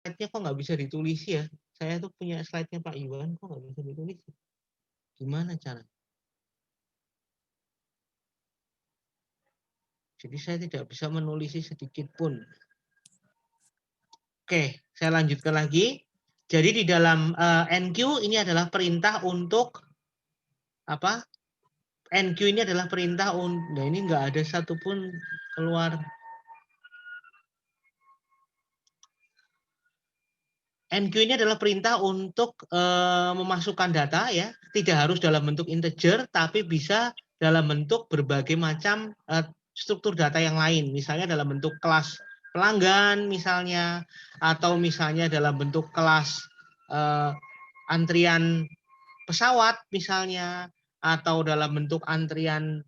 slide-nya kok nggak bisa ditulis ya? Saya tuh punya slide-nya Pak Iwan, kok nggak bisa ditulis? Gimana cara? Jadi saya tidak bisa menulis sedikit pun. Oke, saya lanjutkan lagi. Jadi di dalam NQ ini adalah perintah untuk apa? NQ ini adalah perintah untuk, nah ini nggak ada satupun keluar. NQ ini adalah perintah untuk memasukkan data ya, tidak harus dalam bentuk integer, tapi bisa dalam bentuk berbagai macam struktur data yang lain, misalnya dalam bentuk kelas pelanggan misalnya, atau misalnya dalam bentuk kelas antrian pesawat misalnya, atau dalam bentuk antrian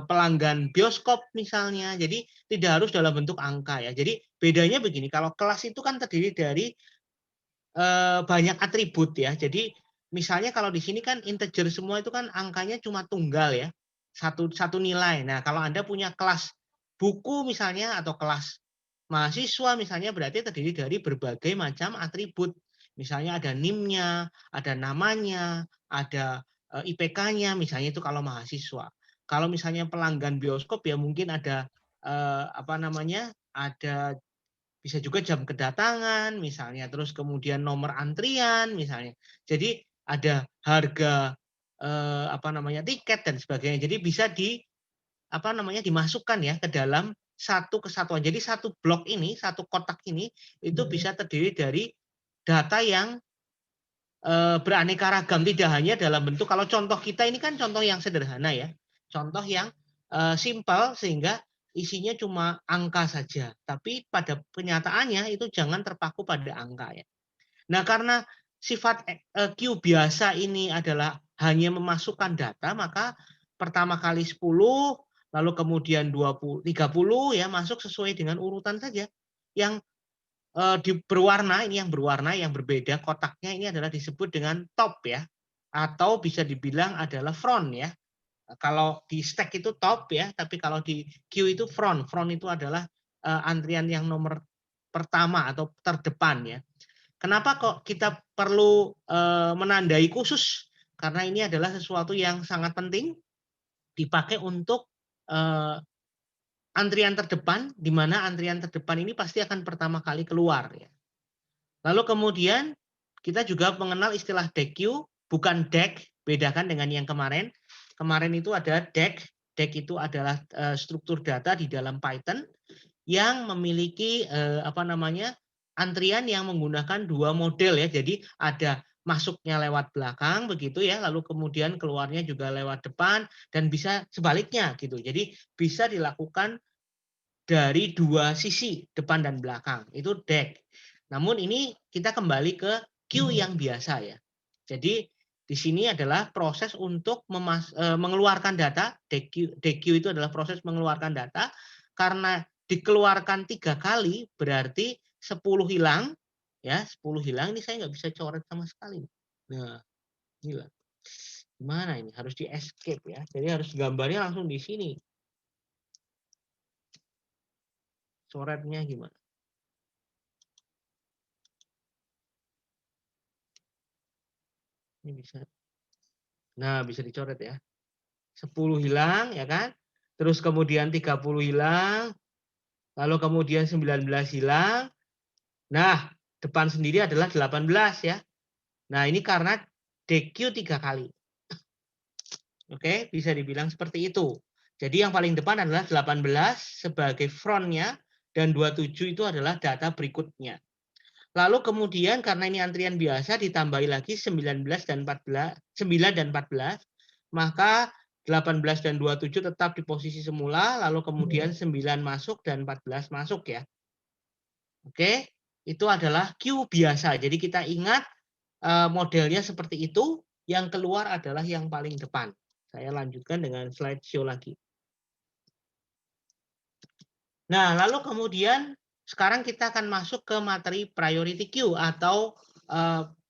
pelanggan bioskop misalnya. Jadi tidak harus dalam bentuk angka ya. Jadi bedanya begini, kalau kelas itu kan terdiri dari banyak atribut ya. Jadi misalnya kalau di sini kan integer semua itu kan angkanya cuma tunggal ya. Satu nilai. Nah, kalau Anda punya kelas buku misalnya atau kelas mahasiswa misalnya berarti terdiri dari berbagai macam atribut. Misalnya ada NIM-nya, ada namanya, ada IPK-nya misalnya itu kalau mahasiswa. Kalau misalnya pelanggan bioskop ya mungkin ada apa namanya? Ada bisa juga jam kedatangan misalnya, terus kemudian nomor antrian misalnya. Jadi ada harga apa namanya tiket dan sebagainya. Jadi bisa di apa namanya dimasukkan ya ke dalam satu kesatuan. Jadi satu blok ini, satu kotak ini itu bisa terdiri dari data yang beraneka ragam, tidak hanya dalam bentuk, kalau contoh kita ini kan contoh yang sederhana ya. Contoh yang simpel sehingga isinya cuma angka saja. Tapi pada kenyataannya itu jangan terpaku pada angka ya. Nah, karena sifat Q biasa ini adalah hanya memasukkan data, maka pertama kali 10, lalu kemudian 20, 30 ya masuk sesuai dengan urutan saja. Yang berwarna, ini yang berwarna, yang berbeda kotaknya ini adalah disebut dengan top ya, atau bisa dibilang adalah front ya. Kalau di stack itu top ya, tapi kalau di queue itu front. Front itu adalah antrian yang nomor pertama atau terdepan ya. Kenapa kok kita perlu menandai khusus? Karena ini adalah sesuatu yang sangat penting dipakai untuk antrian terdepan, di mana antrian terdepan ini pasti akan pertama kali keluar ya. Lalu kemudian kita juga mengenal istilah DQ, bukan DEC, bedakan dengan yang kemarin. Kemarin itu ada DEC. DEC itu adalah struktur data di dalam Python yang memiliki apa namanya antrian yang menggunakan dua model ya. Jadi ada masuknya lewat belakang begitu ya, lalu kemudian keluarnya juga lewat depan dan bisa sebaliknya gitu. Jadi bisa dilakukan dari dua sisi, depan dan belakang. Itu DEC. Namun ini kita kembali ke Q yang biasa ya. Jadi di sini adalah proses untuk mengeluarkan data. DQ itu adalah proses mengeluarkan data. Karena dikeluarkan 3 kali berarti 10 hilang. Ya, 10 hilang. Ini saya nggak bisa coret sama sekali. Nah, gila. Gimana ini? Harus di escape ya. Jadi harus gambarnya langsung di sini. Coretnya gimana? Ini bisa. Nah, bisa dicoret ya. 10 hilang ya kan? Terus kemudian 30 hilang, lalu kemudian 19 hilang. Nah, depan sendiri adalah 18 ya. Nah, ini karena DQ 3 kali. Oke, bisa dibilang seperti itu. Jadi yang paling depan adalah 18 sebagai frontnya dan 27 itu adalah data berikutnya. Lalu kemudian karena ini antrian biasa ditambahi lagi 19 dan 14, 9 dan 14, maka 18 dan 27 tetap di posisi semula, lalu kemudian 9 masuk dan 14 masuk ya. Oke, itu adalah Q biasa. Jadi kita ingat modelnya seperti itu, yang keluar adalah yang paling depan. Saya lanjutkan dengan slide show lagi. Nah, lalu kemudian sekarang kita akan masuk ke materi priority queue atau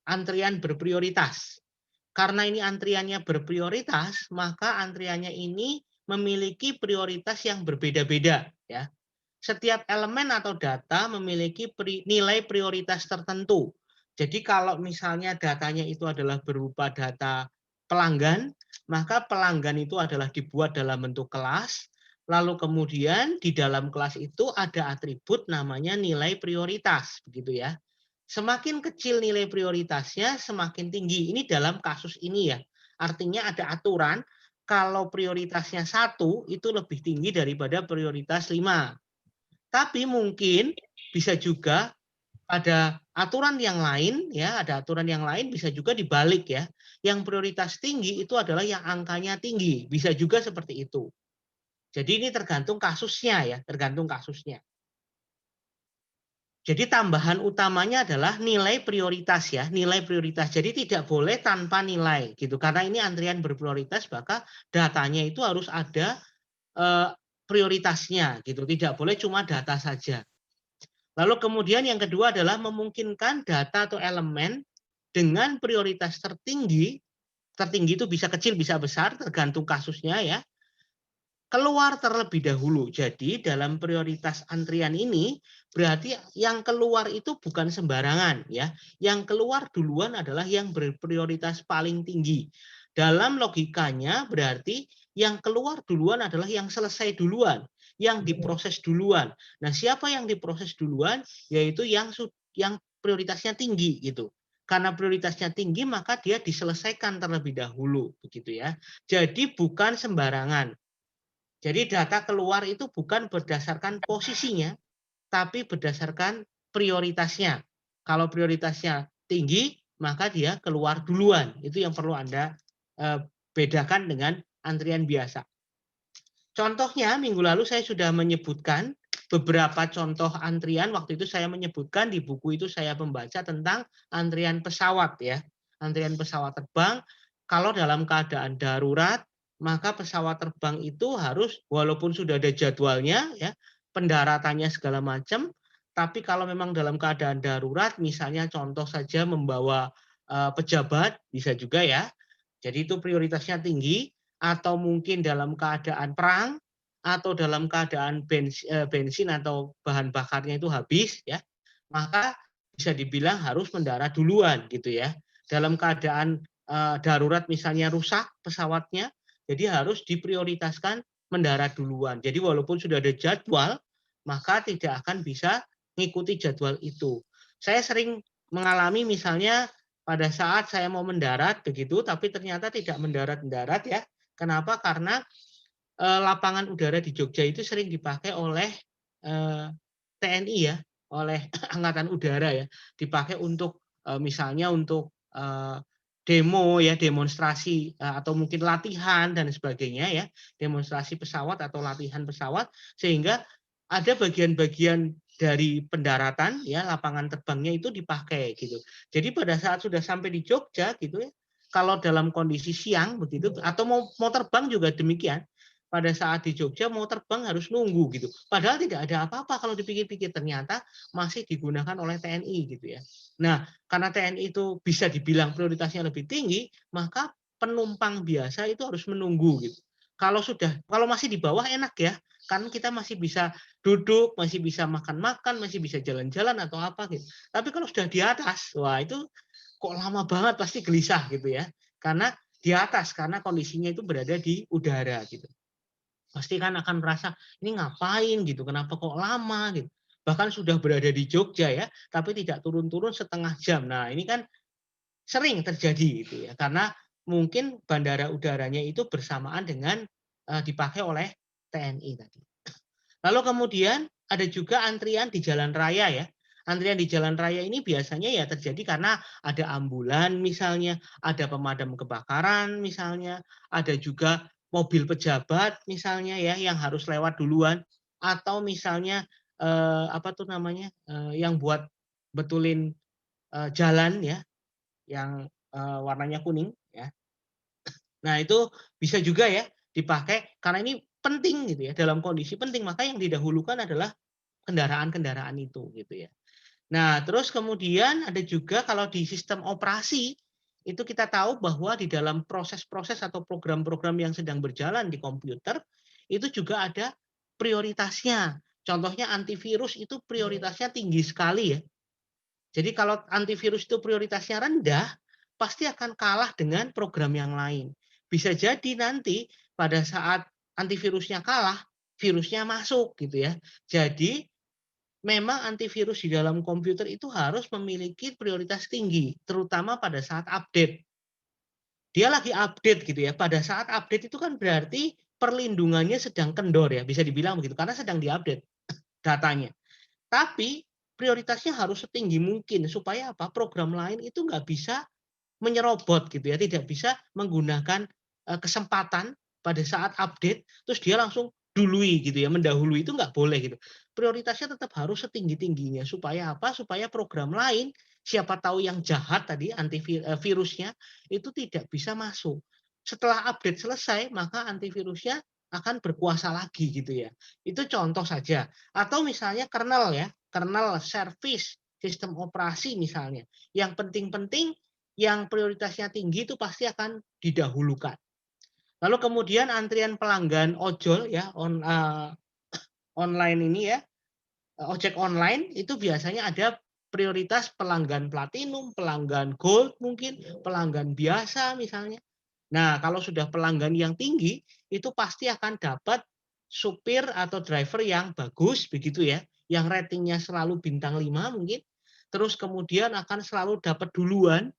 antrian berprioritas. Karena ini antriannya berprioritas, maka antriannya ini memiliki prioritas yang berbeda-beda ya. setiap elemen atau data memiliki nilai prioritas tertentu. Jadi kalau misalnya datanya itu adalah berupa data pelanggan, maka pelanggan itu adalah dibuat dalam bentuk kelas, lalu kemudian di dalam kelas itu ada atribut namanya nilai prioritas, begitu ya. Semakin kecil nilai prioritasnya, semakin tinggi. Ini dalam kasus ini ya. Artinya ada aturan kalau prioritasnya 1 itu lebih tinggi daripada prioritas 5. Tapi mungkin bisa juga ada aturan yang lain ya, ada aturan yang lain bisa juga dibalik ya. Yang prioritas tinggi itu adalah yang angkanya tinggi, bisa juga seperti itu. Jadi ini tergantung kasusnya ya, tergantung kasusnya. Jadi tambahan utamanya adalah nilai prioritas ya, nilai prioritas. Jadi tidak boleh tanpa nilai gitu. Karena ini antrian berprioritas, maka datanya itu harus ada prioritasnya gitu. Tidak boleh cuma data saja. Lalu kemudian yang kedua adalah memungkinkan data atau elemen dengan prioritas tertinggi, tertinggi itu bisa kecil bisa besar tergantung kasusnya ya, keluar terlebih dahulu. Jadi dalam prioritas antrian ini berarti yang keluar itu bukan sembarangan ya. Yang keluar duluan adalah yang berprioritas paling tinggi. Dalam logikanya berarti yang keluar duluan adalah yang selesai duluan, yang diproses duluan. Nah, siapa yang diproses duluan? Yaitu yang prioritasnya tinggi gitu. Karena prioritasnya tinggi maka dia diselesaikan terlebih dahulu begitu ya. Jadi bukan sembarangan. Jadi data keluar itu bukan berdasarkan posisinya, tapi berdasarkan prioritasnya. Kalau prioritasnya tinggi, maka dia keluar duluan. Itu yang perlu Anda bedakan dengan antrian biasa. Contohnya, minggu lalu saya sudah menyebutkan beberapa contoh antrian. Waktu itu saya menyebutkan di buku itu saya membaca tentang antrian pesawat ya. Antrian pesawat terbang, kalau dalam keadaan darurat, maka pesawat terbang itu harus walaupun sudah ada jadwalnya ya, pendaratannya segala macam, tapi kalau memang dalam keadaan darurat, misalnya contoh saja membawa pejabat, bisa juga ya. Jadi itu prioritasnya tinggi, atau mungkin dalam keadaan perang, atau dalam keadaan bensin atau bahan bakarnya itu habis ya, maka bisa dibilang harus mendarat duluan gitu ya. Dalam keadaan darurat misalnya rusak pesawatnya, jadi harus diprioritaskan mendarat duluan. Jadi walaupun sudah ada jadwal, maka tidak akan bisa mengikuti jadwal itu. Saya sering mengalami misalnya pada saat saya mau mendarat begitu, tapi ternyata tidak mendarat-mendarat ya. Kenapa? Karena lapangan udara di Jogja itu sering dipakai oleh TNI ya, oleh Angkatan Udara ya, dipakai untuk misalnya untuk demo ya, demonstrasi atau mungkin latihan dan sebagainya ya, demonstrasi pesawat atau latihan pesawat, sehingga ada bagian-bagian dari pendaratan ya, lapangan terbangnya itu dipakai gitu. Jadi pada saat sudah sampai di Jogja gitu ya, kalau dalam kondisi siang begitu atau mau terbang juga demikian, pada saat di Jogja mau terbang harus nunggu gitu. Padahal tidak ada apa-apa kalau dipikir-pikir, ternyata masih digunakan oleh TNI gitu ya. Nah, karena TNI itu bisa dibilang prioritasnya lebih tinggi, maka penumpang biasa itu harus menunggu gitu. Kalau masih di bawah enak ya, kan kita masih bisa duduk, masih bisa makan-makan, masih bisa jalan-jalan atau apa gitu. Tapi kalau sudah di atas, wah itu kok lama banget, pasti gelisah gitu ya. Karena di atas, karena kondisinya itu berada di udara gitu. Pasti kan akan merasa, ini ngapain gitu, kenapa kok lama gitu. Bahkan sudah berada di Jogja ya, tapi tidak turun-turun setengah jam. Nah ini kan sering terjadi gitu ya, karena mungkin bandara udaranya itu bersamaan dengan dipakai oleh TNI tadi. Lalu kemudian ada juga antrian di jalan raya ya. Antrian di jalan raya ini biasanya ya terjadi karena ada ambulan misalnya, ada pemadam kebakaran misalnya, ada juga mobil pejabat misalnya ya yang harus lewat duluan, atau misalnya apa tuh namanya yang buat betulin jalan ya, yang warnanya kuning ya. Nah, itu bisa juga ya dipakai karena ini penting gitu ya, dalam kondisi penting, maka yang didahulukan adalah kendaraan-kendaraan itu gitu ya. Nah, terus kemudian ada juga kalau di sistem operasi, itu kita tahu bahwa di dalam proses-proses atau program-program yang sedang berjalan di komputer, itu juga ada prioritasnya. Contohnya antivirus itu prioritasnya tinggi sekali ya. Jadi kalau antivirus itu prioritasnya rendah, pasti akan kalah dengan program yang lain. Bisa jadi nanti pada saat antivirusnya kalah, virusnya masuk gitu ya. Jadi memang antivirus di dalam komputer itu harus memiliki prioritas tinggi, terutama pada saat update. Dia lagi update gitu ya. Pada saat update itu kan berarti perlindungannya sedang kendor ya, bisa dibilang begitu karena sedang diupdate datanya. Tapi prioritasnya harus setinggi mungkin supaya apa? Program lain itu nggak bisa menyerobot gitu ya, tidak bisa menggunakan kesempatan pada saat update terus dia langsung dului gitu ya, mendahului itu nggak boleh gitu. Prioritasnya tetap harus setinggi-tingginya supaya apa? Supaya program lain siapa tahu yang jahat tadi virusnya itu tidak bisa masuk. Setelah update selesai maka antivirusnya akan berkuasa lagi gitu ya. Itu contoh saja. Atau misalnya kernel ya, kernel service sistem operasi misalnya. Yang penting-penting yang prioritasnya tinggi itu pasti akan didahulukan. Lalu kemudian antrian pelanggan ojol ya online ini ya, ojek online itu biasanya ada prioritas pelanggan platinum, pelanggan gold mungkin, pelanggan biasa misalnya. Nah, kalau sudah pelanggan yang tinggi itu pasti akan dapat supir atau driver yang bagus begitu ya, yang ratingnya selalu bintang 5 mungkin. Terus kemudian akan selalu dapat duluan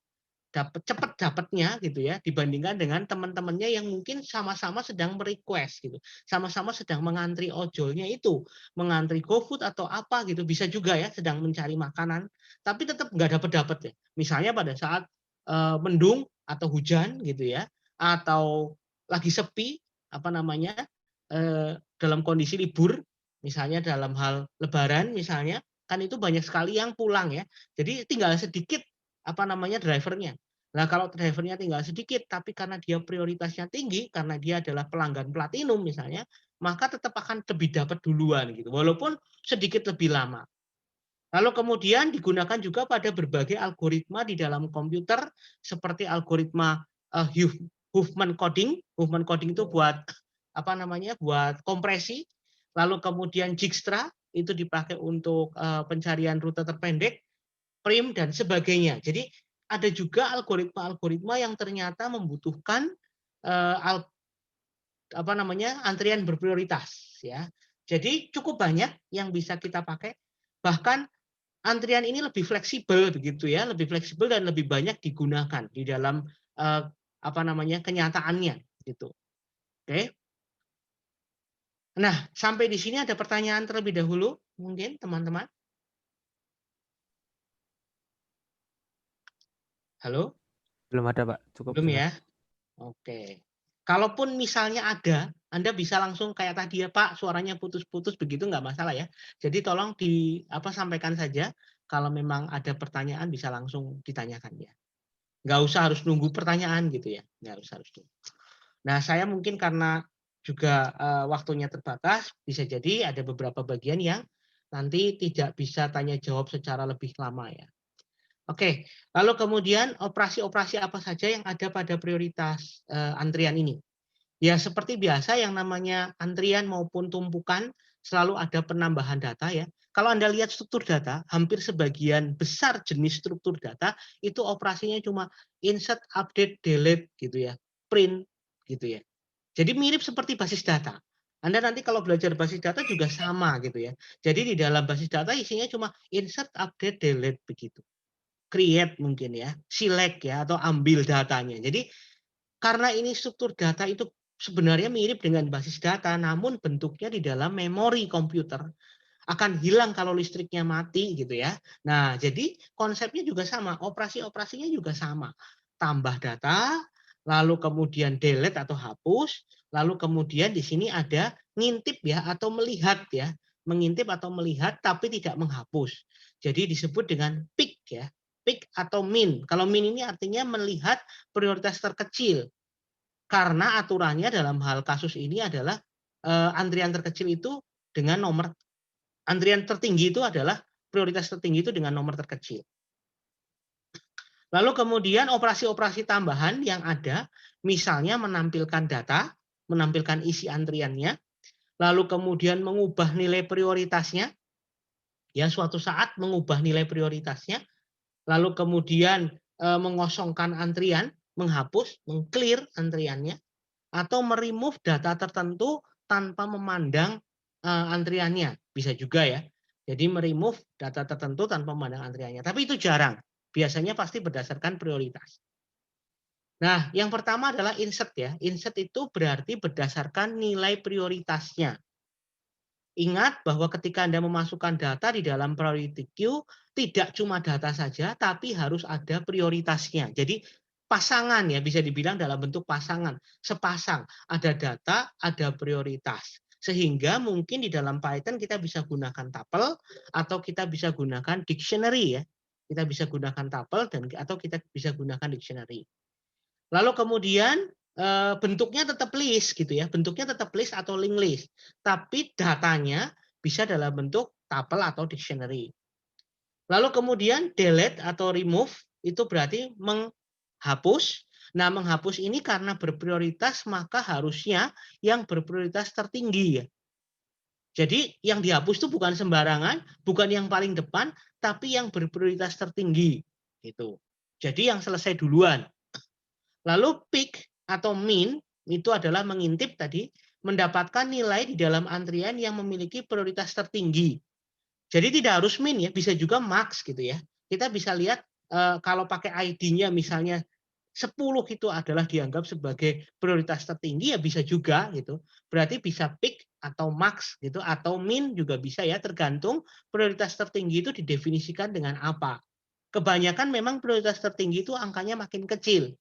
cepat dapatnya gitu ya dibandingkan dengan teman-temannya yang mungkin sama-sama sedang merequest gitu. Sama-sama sedang mengantri ojolnya itu, mengantri GoFood atau apa gitu bisa juga ya sedang mencari makanan tapi tetap nggak dapat-dapat ya. Misalnya pada saat mendung atau hujan gitu ya atau lagi sepi apa namanya dalam kondisi libur misalnya dalam hal lebaran misalnya kan itu banyak sekali yang pulang ya. Jadi tinggal sedikit apa namanya drivernya. Nah, kalau drivernya tinggal sedikit, tapi karena dia prioritasnya tinggi, karena dia adalah pelanggan platinum misalnya, maka tetap akan lebih dapat duluan gitu, walaupun sedikit lebih lama. Lalu kemudian digunakan juga pada berbagai algoritma di dalam komputer, seperti algoritma Huffman coding. Huffman coding itu buat apa namanya? Buat kompresi. Lalu kemudian Dijkstra itu dipakai untuk pencarian rute terpendek prim dan sebagainya. Jadi ada juga algoritma-algoritma yang ternyata membutuhkan apa namanya antrian berprioritas ya. Jadi cukup banyak yang bisa kita pakai. Bahkan antrian ini lebih fleksibel begitu ya, lebih fleksibel dan lebih banyak digunakan di dalam apa namanya kenyataannya gitu. Oke. Nah, sampai di sini ada pertanyaan terlebih dahulu mungkin teman-teman. Halo? Belum ada, Pak. Cukup Belum jelas. ya? Oke. Kalaupun misalnya ada, Anda bisa langsung kayak tadi ya Pak, suaranya putus-putus begitu nggak masalah ya. Jadi tolong sampaikan saja kalau memang ada pertanyaan bisa langsung ditanyakan ya. Nggak usah harus nunggu pertanyaan gitu ya. Nggak usah harus nunggu. Nah, saya mungkin karena juga waktunya terbatas, bisa jadi ada beberapa bagian yang nanti tidak bisa tanya jawab secara lebih lama ya. Oke, lalu kemudian operasi-operasi apa saja yang ada pada prioritas antrian ini? Ya seperti biasa yang namanya antrian maupun tumpukan selalu ada penambahan data ya. Kalau Anda lihat struktur data, hampir sebagian besar jenis struktur data itu operasinya cuma insert, update, delete gitu ya, print gitu ya. Jadi mirip seperti basis data. Anda nanti kalau belajar basis data juga sama gitu ya. Jadi di dalam basis data isinya cuma insert, update, delete begitu. Create mungkin ya, select ya atau ambil datanya. Jadi karena ini struktur data itu sebenarnya mirip dengan basis data, namun bentuknya di dalam memori komputer akan hilang kalau listriknya mati gitu ya. Nah, jadi konsepnya juga sama, operasi-operasinya juga sama. Tambah data, lalu kemudian delete atau hapus, lalu kemudian di sini ada ngintip ya atau melihat ya, mengintip atau melihat tapi tidak menghapus. Jadi disebut dengan pick ya, pick atau min. Kalau min ini artinya melihat prioritas terkecil. Karena aturannya dalam hal kasus ini adalah antrian terkecil itu dengan nomor antrian tertinggi itu adalah prioritas tertinggi itu dengan nomor terkecil. Lalu kemudian operasi-operasi tambahan yang ada, misalnya menampilkan data, menampilkan isi antriannya, lalu kemudian mengubah nilai prioritasnya, ya suatu saat mengubah nilai prioritasnya, lalu kemudian mengosongkan antrian, menghapus, mengclear antriannya, atau meremove data tertentu tanpa memandang antriannya, bisa juga ya. Jadi meremove data tertentu tanpa memandang antriannya. Tapi itu jarang. Biasanya pasti berdasarkan prioritas. Nah, yang pertama adalah insert ya. Insert itu berarti berdasarkan nilai prioritasnya. Ingat bahwa ketika Anda memasukkan data di dalam priority queue, tidak cuma data saja, tapi harus ada prioritasnya. Jadi pasangan ya, bisa dibilang dalam bentuk pasangan. Sepasang, ada data, ada prioritas. Sehingga mungkin di dalam Python kita bisa gunakan tuple atau kita bisa gunakan dictionary ya. Kita bisa gunakan tuple atau kita bisa gunakan dictionary. Lalu kemudian bentuknya tetap list gitu ya, bentuknya tetap list atau linked list, tapi datanya bisa dalam bentuk tuple atau dictionary. Lalu kemudian delete atau remove itu berarti menghapus. Nah, menghapus ini karena berprioritas maka harusnya yang berprioritas tertinggi ya. Jadi yang dihapus itu bukan sembarangan, bukan yang paling depan, tapi yang berprioritas tertinggi gitu. Jadi yang selesai duluan. Lalu peak atau min itu adalah mengintip tadi, mendapatkan nilai di dalam antrian yang memiliki prioritas tertinggi. Jadi tidak harus min ya, bisa juga max gitu ya. Kita bisa lihat kalau pakai ID-nya misalnya 10 itu adalah dianggap sebagai prioritas tertinggi ya bisa juga gitu. Berarti bisa peak atau max gitu atau min juga bisa ya, tergantung prioritas tertinggi itu didefinisikan dengan apa. Kebanyakan memang prioritas tertinggi itu angkanya makin kecil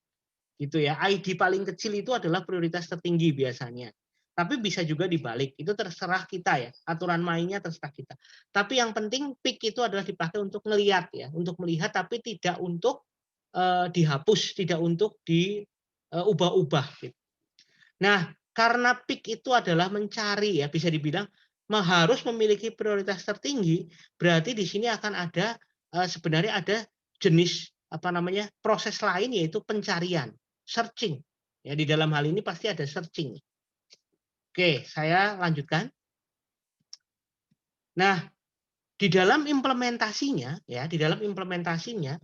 gitu ya. ID paling kecil itu adalah prioritas tertinggi biasanya. Tapi bisa juga dibalik, itu terserah kita ya. Aturan mainnya terserah kita. Tapi yang penting pick itu adalah dipakai untuk melihat ya, untuk melihat tapi tidak untuk dihapus, tidak untuk diubah-ubah gitu. Nah, karena pick itu adalah mencari ya, bisa dibilang harus memiliki prioritas tertinggi, berarti di sini akan ada sebenarnya ada jenis apa namanya proses lain yaitu pencarian, searching. Ya, di dalam hal ini pasti ada searching. Oke, saya lanjutkan. Nah, di dalam implementasinya ya, di dalam implementasinya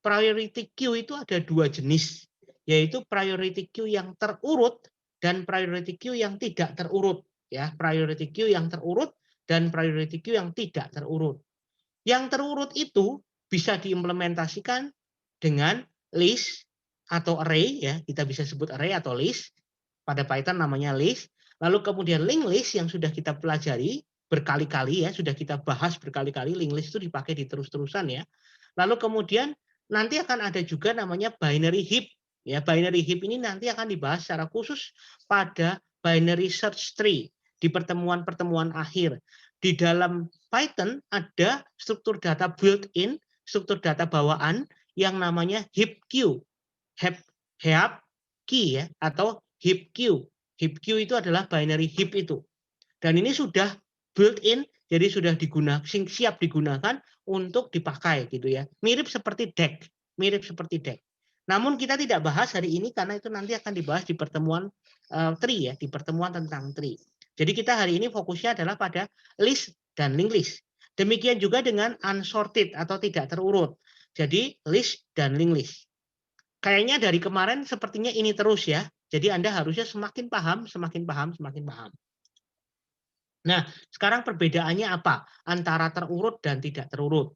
priority queue itu ada dua jenis, yaitu priority queue yang terurut dan priority queue yang tidak terurut ya, priority queue yang terurut dan priority queue yang tidak terurut. Yang terurut itu bisa diimplementasikan dengan list atau array ya, kita bisa sebut array atau list. Pada Python namanya list. Lalu kemudian linked list yang sudah kita pelajari berkali-kali ya, sudah kita bahas berkali-kali, linked list itu dipakai di terus-terusan ya. Lalu kemudian nanti akan ada juga namanya binary heap. Ya, binary heap ini nanti akan dibahas secara khusus pada binary search tree di pertemuan-pertemuan akhir. Di dalam Python ada struktur data built-in, struktur data bawaan yang namanya heap queue. Heap key ya, atau heap queue. Heap queue itu adalah binary heap itu. Dan ini sudah built-in, jadi sudah digunakan, siap digunakan untuk dipakai gitu ya. Mirip seperti deck, mirip seperti deck. Namun kita tidak bahas hari ini karena itu nanti akan dibahas di pertemuan tree ya, di pertemuan tentang tree. Jadi kita hari ini fokusnya adalah pada list dan linked list. Demikian juga dengan unsorted atau tidak terurut. Jadi list dan linked list. Kayaknya dari kemarin sepertinya ini terus ya. Jadi Anda harusnya semakin paham, semakin paham, semakin paham. Nah, sekarang perbedaannya apa antara terurut dan tidak terurut?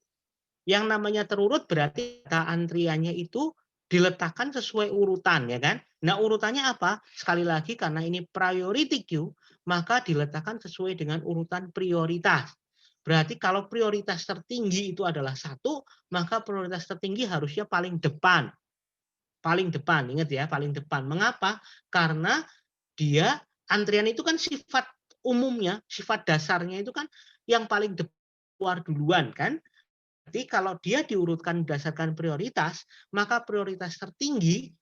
Yang namanya terurut berarti data antriannya itu diletakkan sesuai urutan ya kan. Nah, urutannya apa? Sekali lagi karena ini priority queue, maka diletakkan sesuai dengan urutan prioritas. Berarti kalau prioritas tertinggi itu adalah 1, maka prioritas tertinggi harusnya paling depan. Paling depan, ingat ya, paling depan. Mengapa? Karena dia antrian itu kan sifat umumnya, sifat dasarnya itu kan yang paling keluar duluan kan. Jadi kalau dia diurutkan berdasarkan prioritas, maka prioritas tertinggi,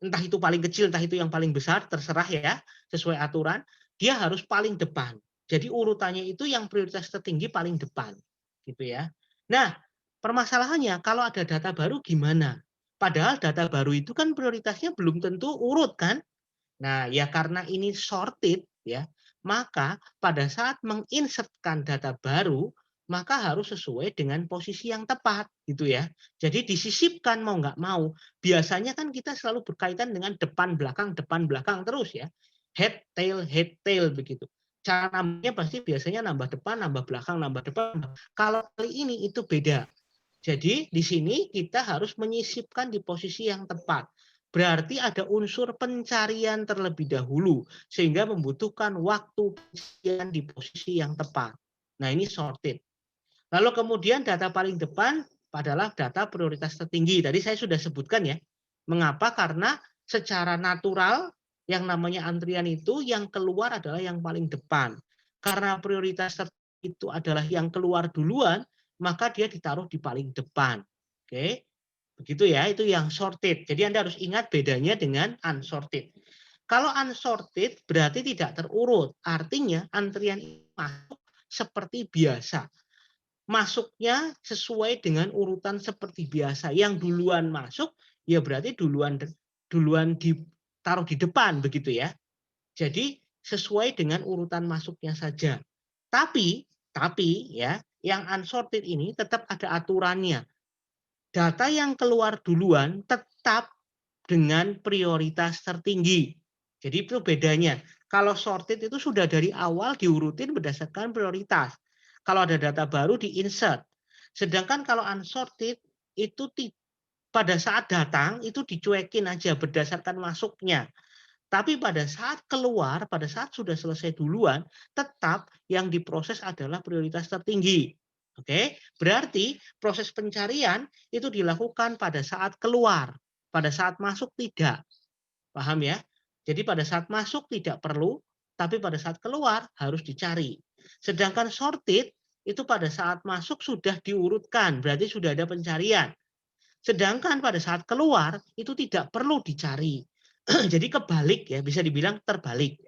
entah itu paling kecil, entah itu yang paling besar, terserah ya, sesuai aturan, dia harus paling depan. Jadi urutannya itu yang prioritas tertinggi paling depan, gitu ya. Nah, permasalahannya kalau ada data baru gimana? Padahal data baru itu kan prioritasnya belum tentu urut kan? Nah, ya karena ini sorted ya, maka pada saat menginsertkan data baru, maka harus sesuai dengan posisi yang tepat, gitu ya. Jadi disisipkan mau nggak mau. Biasanya kan kita selalu berkaitan dengan depan belakang terus ya. Head tail begitu. Cara nambahnya pasti biasanya nambah depan, nambah belakang, nambah depan. Kalau kali ini itu beda. Jadi di sini kita harus menyisipkan di posisi yang tepat. Berarti ada unsur pencarian terlebih dahulu sehingga membutuhkan waktu pencarian di posisi yang tepat. Nah, ini sorted. Lalu kemudian data paling depan adalah data prioritas tertinggi. Tadi saya sudah sebutkan ya. Mengapa? Karena secara natural yang namanya antrian itu yang keluar adalah yang paling depan. Karena prioritas itu adalah yang keluar duluan, maka dia ditaruh di paling depan. Oke. Begitu ya, itu yang sorted. Jadi Anda harus ingat bedanya dengan unsorted. Kalau unsorted berarti tidak terurut. Artinya antrian masuk seperti biasa. Masuknya sesuai dengan urutan seperti biasa. Yang duluan masuk ya berarti duluan ditaruh di depan begitu ya. Jadi sesuai dengan urutan masuknya saja. Tapi ya, yang unsorted ini tetap ada aturannya. Data yang keluar duluan tetap dengan prioritas tertinggi. Jadi itu bedanya. Kalau sorted itu sudah dari awal diurutin berdasarkan prioritas. Kalau ada data baru di-insert. Sedangkan kalau unsorted itu pada saat datang itu dicuekin aja berdasarkan masuknya. Tapi pada saat keluar, pada saat sudah selesai duluan, tetap yang diproses adalah prioritas tertinggi. Oke, berarti proses pencarian itu dilakukan pada saat keluar, pada saat masuk tidak. Paham ya? Jadi pada saat masuk tidak perlu, tapi pada saat keluar harus dicari. Sedangkan sorted itu pada saat masuk sudah diurutkan, berarti sudah ada pencarian. Sedangkan pada saat keluar itu tidak perlu dicari. Jadi kebalik ya, bisa dibilang terbalik.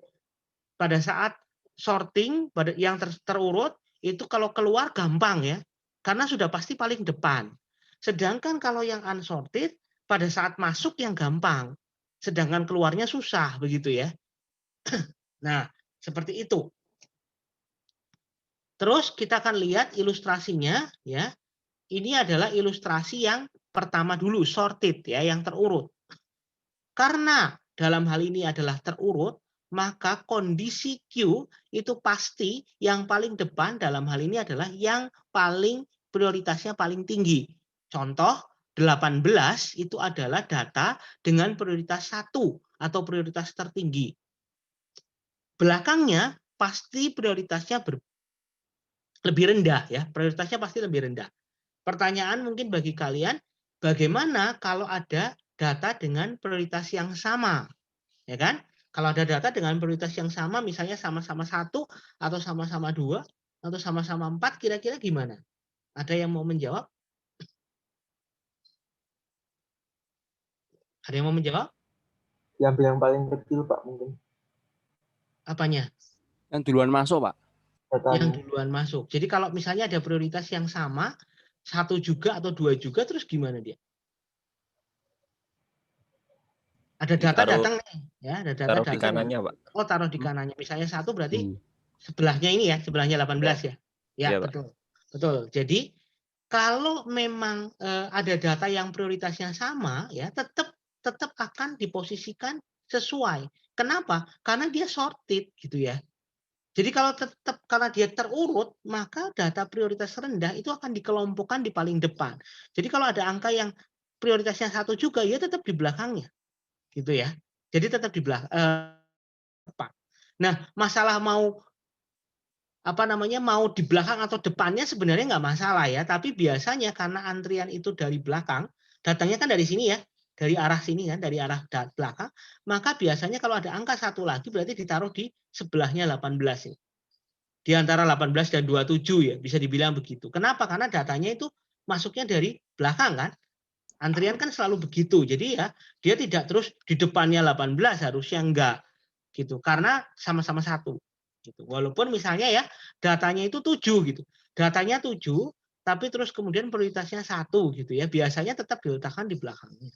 Pada saat sorting yang terurut itu kalau keluar gampang ya, karena sudah pasti paling depan. Sedangkan kalau yang unsorted pada saat masuk yang gampang, sedangkan keluarnya susah begitu ya. Nah, seperti itu. Terus kita akan lihat ilustrasinya ya. Ini adalah ilustrasi yang pertama dulu, sorted ya, yang terurut. Karena dalam hal ini adalah terurut, maka kondisi Q itu pasti yang paling depan dalam hal ini adalah yang paling prioritasnya paling tinggi. Contoh 18 itu adalah data dengan prioritas 1 atau prioritas tertinggi. Belakangnya pasti prioritasnya lebih rendah ya, prioritasnya pasti lebih rendah. Pertanyaan mungkin bagi kalian, bagaimana kalau ada data dengan prioritas yang sama? Ya kan? Kalau ada data dengan prioritas yang sama, misalnya sama-sama 1 atau sama-sama 2 atau sama-sama 4, kira-kira gimana? Ada yang mau menjawab? Ada yang mau menjawab? Diambil yang paling kecil, Pak, mungkin. Apanya? Yang duluan masuk, Pak. Datanya. Yang duluan masuk. Jadi kalau misalnya ada prioritas yang sama, 1 juga atau 2 juga, terus gimana dia? Ada data datang nih, ya, ada data Taruh di datang. kanannya, Pak. Oh, taruh di kanannya. Misalnya 1 berarti Hmm. sebelahnya ini ya, sebelahnya 18 ya. Ya, Iya, Pak. betul. Betul. Jadi kalau memang ada data yang prioritasnya sama, ya tetap akan diposisikan sesuai. Kenapa? Karena dia sorted gitu ya. Jadi kalau tetap karena dia terurut, maka data prioritas rendah itu akan dikelompokkan di paling depan. Jadi kalau ada angka yang prioritasnya 1 juga, ya tetap di belakangnya, gitu ya. Jadi tetap di belakang. Nah, masalah mau mau di belakang atau depannya sebenarnya nggak masalah ya, tapi biasanya karena antrian itu dari belakang, datangnya kan dari sini ya, dari arah sini kan, dari arah belakang, maka biasanya kalau ada angka 1 lagi berarti ditaruh di sebelahnya 18 ini. Di antara 18 dan 27 ya, bisa dibilang begitu. Kenapa? Karena datanya itu masuknya dari belakang kan. Antrian kan selalu begitu. Jadi ya, dia tidak terus di depannya 18, harusnya enggak gitu. Karena sama-sama 1 gitu. Walaupun misalnya ya datanya itu 7 gitu. Datanya 7 tapi terus kemudian prioritasnya 1 gitu ya. Biasanya tetap diletakkan di belakangnya.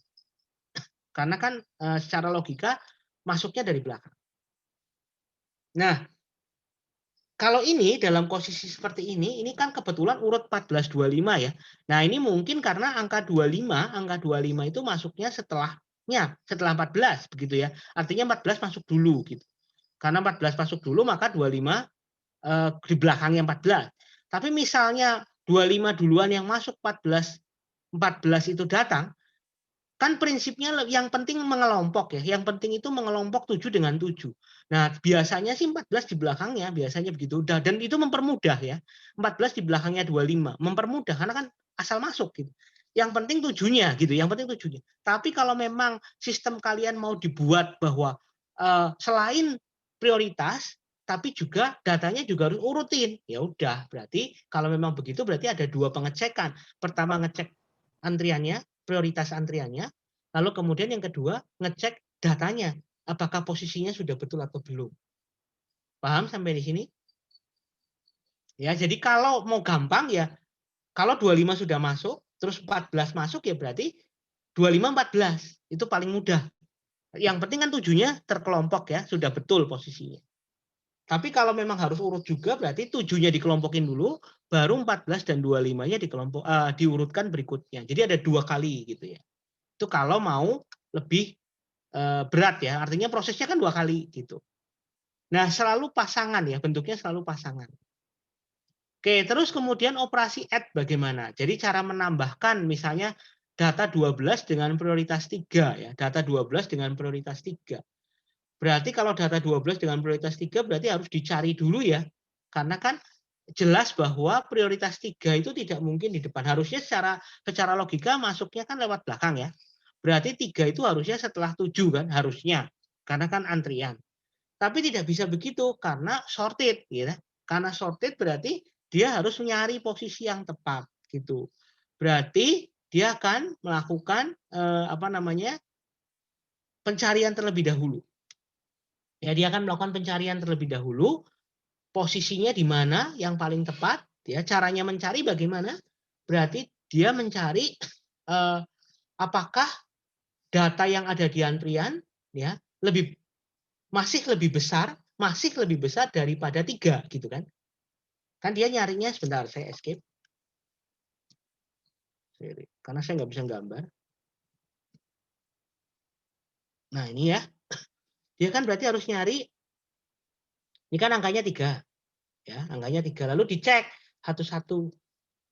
Karena kan secara logika masuknya dari belakang. Nah, Kalau ini dalam posisi seperti ini kan kebetulan urut 1425 ya. Nah, ini mungkin karena angka 25 itu masuknya setelah 14 begitu ya. Artinya 14 masuk dulu gitu. Karena 14 masuk dulu maka 25 di belakangnya 14. Tapi misalnya 25 duluan yang masuk 14 itu datang, kan prinsipnya yang penting mengelompok ya. Yang penting itu mengelompok 7 dengan 7. Nah, biasanya sih 14 di belakangnya, biasanya begitu. Dan itu mempermudah ya. 14 di belakangnya 25, mempermudah karena kan asal masuk gitu. Yang penting tujuhnya gitu, yang penting tujuhnya. Tapi kalau memang sistem kalian mau dibuat bahwa selain prioritas tapi juga datanya juga harus urutin. Ya udah, berarti kalau memang begitu berarti ada dua pengecekan. Pertama ngecek antriannya, prioritas antriannya, lalu kemudian yang kedua ngecek datanya, apakah posisinya sudah betul atau belum. Paham sampai di sini? Ya, jadi kalau mau gampang ya, kalau 25 sudah masuk, terus 14 masuk ya berarti 25 14 itu paling mudah. Yang penting kan tujuhnya terkelompok ya, sudah betul posisinya. Tapi kalau memang harus urut juga berarti tujuhnya dikelompokin dulu, baru 14 dan 25-nya diurutkan berikutnya. Jadi ada dua kali gitu ya. Itu kalau mau lebih berat ya, artinya prosesnya kan dua kali gitu. Nah, selalu pasangan ya, bentuknya selalu pasangan. Oke, terus kemudian operasi add bagaimana? Jadi cara menambahkan misalnya data 12 dengan prioritas 3 ya, data 12 dengan prioritas 3. Berarti kalau data 12 dengan prioritas 3 berarti harus dicari dulu ya. Karena kan jelas bahwa prioritas 3 itu tidak mungkin di depan. Harusnya secara logika masuknya kan lewat belakang ya. Berarti 3 itu harusnya setelah 7 kan, harusnya. Karena kan antrian. Tapi tidak bisa begitu karena sorted gitu. Karena sorted berarti dia harus mencari posisi yang tepat gitu. Berarti dia akan melakukan pencarian terlebih dahulu. Ya, dia akan melakukan pencarian terlebih dahulu, posisinya di mana yang paling tepat, ya, caranya mencari bagaimana? Berarti dia mencari apakah data yang ada di antrian ya masih lebih besar daripada 3 gitu kan. Kan dia nyarinya sebentar saya escape. Karena saya nggak bisa gambar. Nah, ini ya. Dia kan berarti harus nyari ini kan angkanya 3. Ya, angkanya 3. Lalu dicek satu-satu.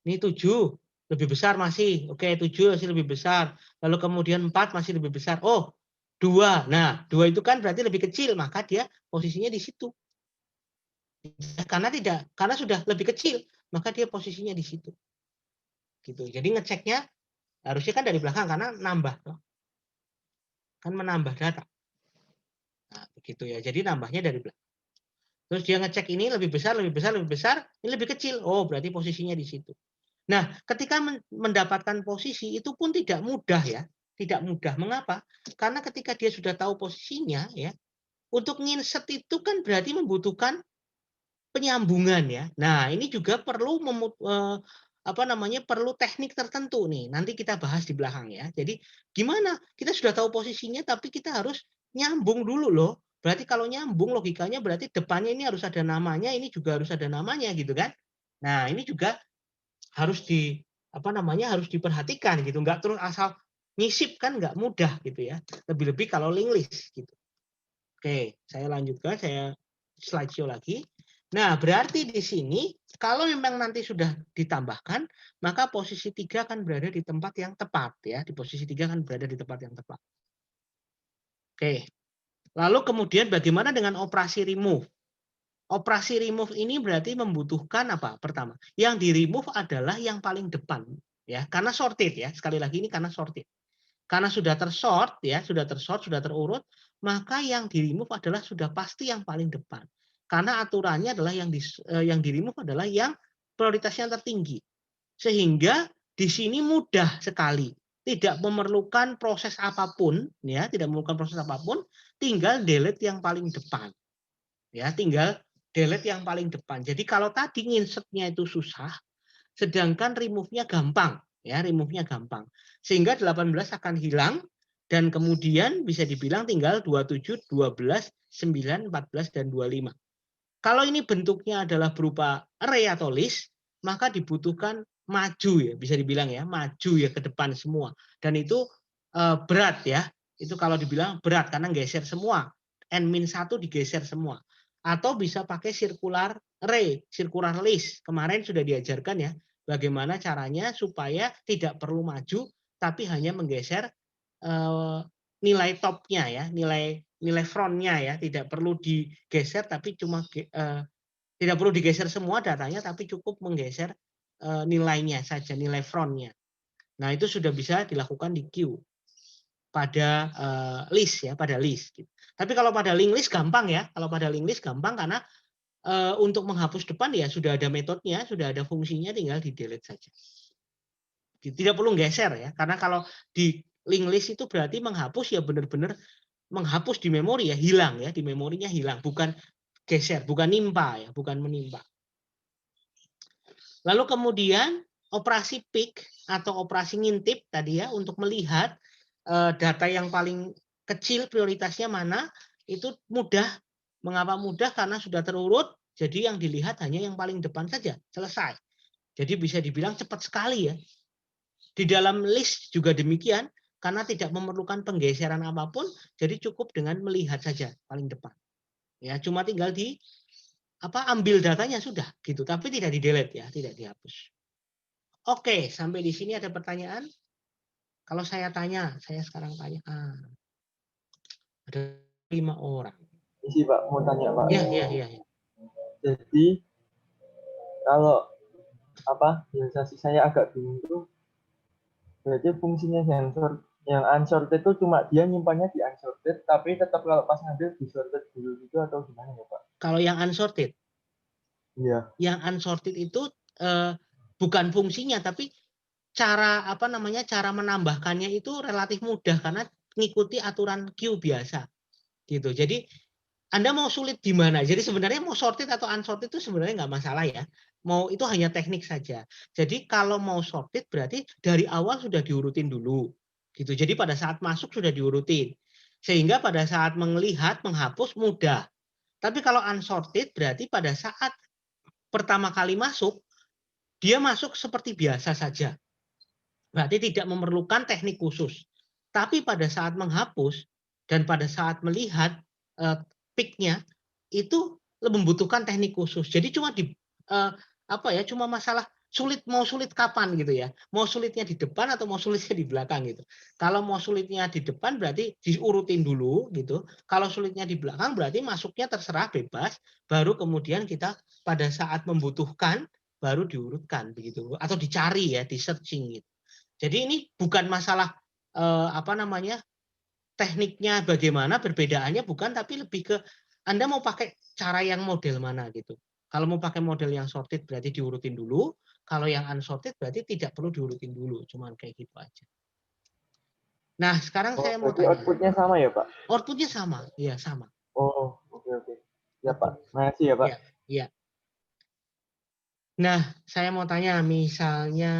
Ini 7 lebih besar masih. Oke, 7 masih lebih besar. Lalu kemudian 4 masih lebih besar. Oh, 2. Nah, 2 itu kan berarti lebih kecil, maka dia posisinya di situ. Karena sudah lebih kecil, maka dia posisinya di situ. Gitu. Jadi ngeceknya harusnya kan dari belakang karena nambah. Kan menambah data. Nah, begitu ya. Jadi nambahnya dari belakang. Terus dia ngecek ini lebih besar, ini lebih kecil. Oh, berarti posisinya di situ. Nah, ketika mendapatkan posisi itu pun tidak mudah ya, tidak mudah. Mengapa? Karena ketika dia sudah tahu posisinya ya, untuk nginset itu kan berarti membutuhkan penyambungan ya. Nah, ini juga perlu perlu teknik tertentu nih. Nanti kita bahas di belakang ya. Jadi gimana? Kita sudah tahu posisinya tapi kita harus nyambung dulu loh. Berarti kalau nyambung logikanya berarti depannya ini harus ada namanya, ini juga harus ada namanya gitu kan. Nah, ini juga harus harus diperhatikan gitu, nggak terus asal nyisip kan nggak mudah gitu ya, lebih-lebih kalau link list gitu. Oke, saya lanjutkan, saya slideshow lagi. Nah, berarti di sini kalau memang nanti sudah ditambahkan, maka posisi 3 akan berada di tempat yang tepat ya, di posisi 3 akan berada di tempat yang tepat. Oke. Lalu kemudian bagaimana dengan operasi remove? Operasi remove ini berarti membutuhkan apa? Pertama, yang di-remove adalah yang paling depan ya, karena sorted ya. Sekali lagi ini karena sorted. Karena sudah tersort ya, sudah terurut, maka yang di-remove adalah sudah pasti yang paling depan. Karena aturannya adalah yang di-remove adalah yang prioritasnya tertinggi. Sehingga di sini mudah sekali, tidak memerlukan proses apapun ya, tinggal delete yang paling depan. Ya, tinggal delete yang paling depan. Jadi kalau tadi nginsertnya itu susah, sedangkan remove-nya gampang, ya, remove-nya gampang. Sehingga 18 akan hilang dan kemudian bisa dibilang tinggal 27, 12, 9, 14 dan 25. Kalau ini bentuknya adalah berupa array atau list, maka dibutuhkan maju ya, bisa dibilang ya, maju ya ke depan semua. Dan itu berat ya. Itu kalau dibilang berat karena geser semua. N-1 digeser semua. Atau bisa pakai circular array, circular list. Kemarin sudah diajarkan ya, bagaimana caranya supaya tidak perlu maju, tapi hanya menggeser nilai topnya ya, nilai frontnya ya, tidak perlu digeser tapi cuma tidak perlu digeser semua datanya tapi cukup menggeser nilainya saja, nilai frontnya. Nah itu sudah bisa dilakukan di queue pada list ya, pada list. Tapi kalau pada link list gampang ya, kalau pada link list gampang karena untuk menghapus depan ya sudah ada metodenya, sudah ada fungsinya, tinggal di delete saja. Tidak perlu geser ya, karena kalau di link list itu berarti menghapus ya benar-benar menghapus di memori ya, hilang ya, di memorinya hilang, bukan geser, bukan nimpa ya, bukan menimpa. Lalu kemudian operasi pick atau operasi ngintip tadi ya untuk melihat data yang paling kecil prioritasnya mana, itu mudah. Mengapa mudah? Karena sudah terurut, jadi yang dilihat hanya yang paling depan saja, selesai. Jadi bisa dibilang cepat sekali ya. Di dalam list juga demikian, karena tidak memerlukan penggeseran apapun, jadi cukup dengan melihat saja paling depan. Ya, cuma tinggal ambil datanya sudah gitu, tapi tidak di-delete ya, tidak dihapus. Oke, sampai di sini ada pertanyaan? Kalau saya tanya, saya sekarang tanya, ada 5 orang. Isi Pak, mau tanya Pak. Ya. Jadi kalau biasa saya agak bingung tuh, berarti fungsinya yang unsorted itu cuma dia nyimpannya di unsorted, tapi tetap kalau pas ngambil di sorted dulu gitu atau gimana ya Pak? Kalau yang unsorted, Iya. yang unsorted itu bukan fungsinya, tapi cara cara menambahkannya itu relatif mudah karena mengikuti aturan queue biasa, gitu. Jadi Anda mau sulit di mana? Jadi sebenarnya mau sorted atau unsorted itu sebenarnya nggak masalah ya. Mau itu hanya teknik saja. Jadi kalau mau sorted berarti dari awal sudah diurutin dulu, gitu. Jadi pada saat masuk sudah diurutin, sehingga pada saat melihat menghapus mudah. Tapi kalau unsorted berarti pada saat pertama kali masuk dia masuk seperti biasa saja. Berarti tidak memerlukan teknik khusus. Tapi pada saat menghapus dan pada saat melihat pick-nya itu membutuhkan teknik khusus. Jadi cuma cuma masalah mau sulit kapan gitu ya. Mau sulitnya di depan atau mau sulitnya di belakang gitu. Kalau mau sulitnya di depan berarti diurutin dulu gitu. Kalau sulitnya di belakang berarti masuknya terserah bebas, baru kemudian kita pada saat membutuhkan baru diurutkan begitu atau dicari ya, di searching gitu. Jadi ini bukan masalah tekniknya bagaimana perbedaannya bukan, tapi lebih ke Anda mau pakai cara yang model mana gitu. Kalau mau pakai model yang sorted berarti diurutin dulu, kalau yang unsorted berarti tidak perlu diurutin dulu, cuman kayak gitu aja. Nah, sekarang saya mau Berarti tanya. outputnya sama ya Pak? Outputnya sama, iya sama. Oh, oke. Ya Pak, makasih ya Pak. Iya. Nah, saya mau tanya, misalnya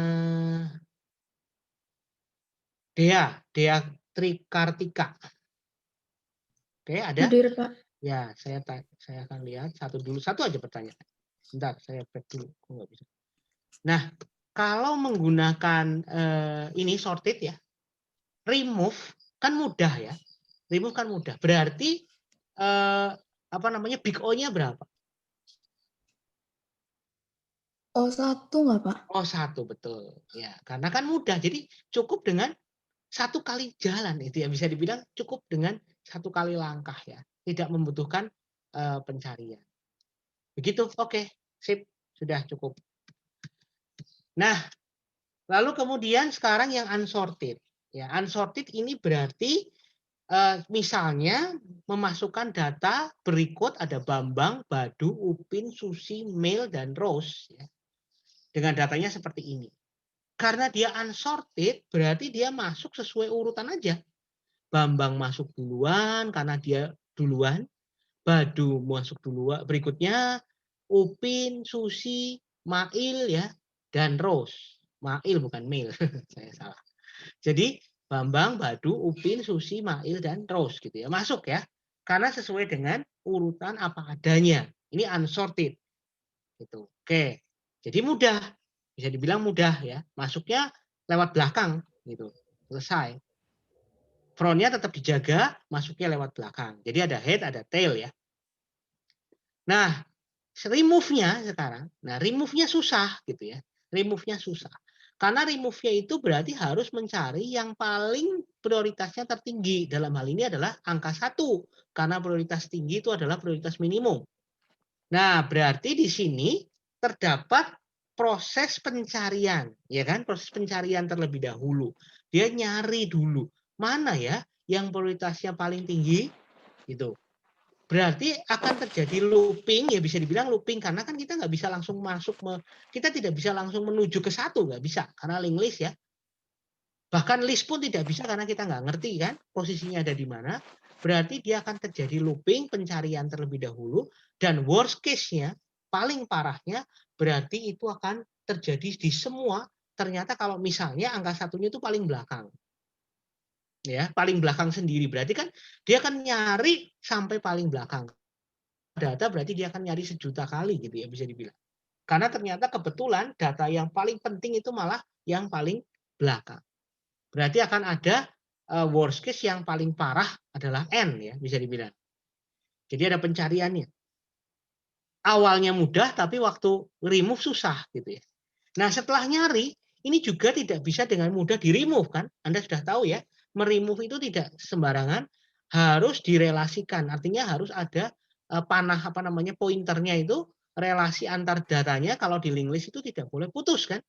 Dea Trikartika. Oke, ada? Hadir, Pak. Ya, saya akan lihat satu aja pertanyaan. Bentar, saya back dulu. Kok nggak bisa. Nah, kalau menggunakan ini sorted ya, remove kan mudah ya. Remove kan mudah. Berarti big O-nya berapa? Oh, 1 nggak, Pak? Oh, 1 betul. Ya, karena kan mudah. Jadi cukup dengan 1 kali jalan itu ya, bisa dibilang cukup dengan 1 kali langkah ya. Tidak membutuhkan pencarian. Begitu. Oke, sip. Sudah cukup. Nah, lalu kemudian sekarang yang unsorted. Ya, unsorted ini berarti misalnya memasukkan data berikut ada Bambang, Badu, Upin, Susi, Mail, dan Rose. Ya. Dengan datanya seperti ini. Karena dia unsorted, berarti dia masuk sesuai urutan aja. Bambang masuk duluan karena dia duluan. Badu masuk duluan. Berikutnya Upin, Susi, Mail ya, dan Rose. Mail bukan Mail, saya salah. Jadi Bambang, Badu, Upin, Susi, Mail, dan Rose gitu ya. Masuk ya. Karena sesuai dengan urutan apa adanya. Ini unsorted. Gitu. Oke. Jadi mudah. Bisa dibilang mudah ya. Masuknya lewat belakang gitu. Selesai. Frontnya tetap dijaga, masuknya lewat belakang. Jadi ada head, ada tail ya. Nah, remove-nya sekarang. Nah, remove-nya susah gitu ya. Remove-nya susah. Karena remove-nya itu berarti harus mencari yang paling prioritasnya tertinggi. Dalam hal ini adalah angka 1. Karena prioritas tinggi itu adalah prioritas minimum. Nah, berarti di sini terdapat proses pencarian, ya kan? Proses pencarian terlebih dahulu. Dia nyari dulu, mana ya yang prioritasnya paling tinggi, gitu. Berarti akan terjadi looping, ya bisa dibilang looping karena kan kita nggak bisa langsung masuk, kita tidak bisa langsung menuju ke satu, nggak bisa karena linked list ya. Bahkan list pun tidak bisa karena kita nggak ngerti kan posisinya ada di mana. Berarti dia akan terjadi looping, pencarian terlebih dahulu, dan worst case-nya, paling parahnya, berarti itu akan terjadi di semua, ternyata kalau misalnya angka satunya itu paling belakang. Ya, paling belakang sendiri. Berarti kan dia akan nyari sampai paling belakang. Data berarti dia akan nyari sejuta kali gitu ya bisa dibilang. Karena ternyata kebetulan data yang paling penting itu malah yang paling belakang. Berarti akan ada worst case yang paling parah adalah N ya, bisa dibilang. Jadi ada pencariannya. Awalnya mudah tapi waktu remove susah gitu ya. Nah, setelah nyari ini juga tidak bisa dengan mudah di-remove kan? Anda sudah tahu ya, meremove itu tidak sembarangan, harus direlasikan. Artinya harus ada panah apa namanya pointernya itu relasi antar datanya kalau di linked list itu tidak boleh putus kan?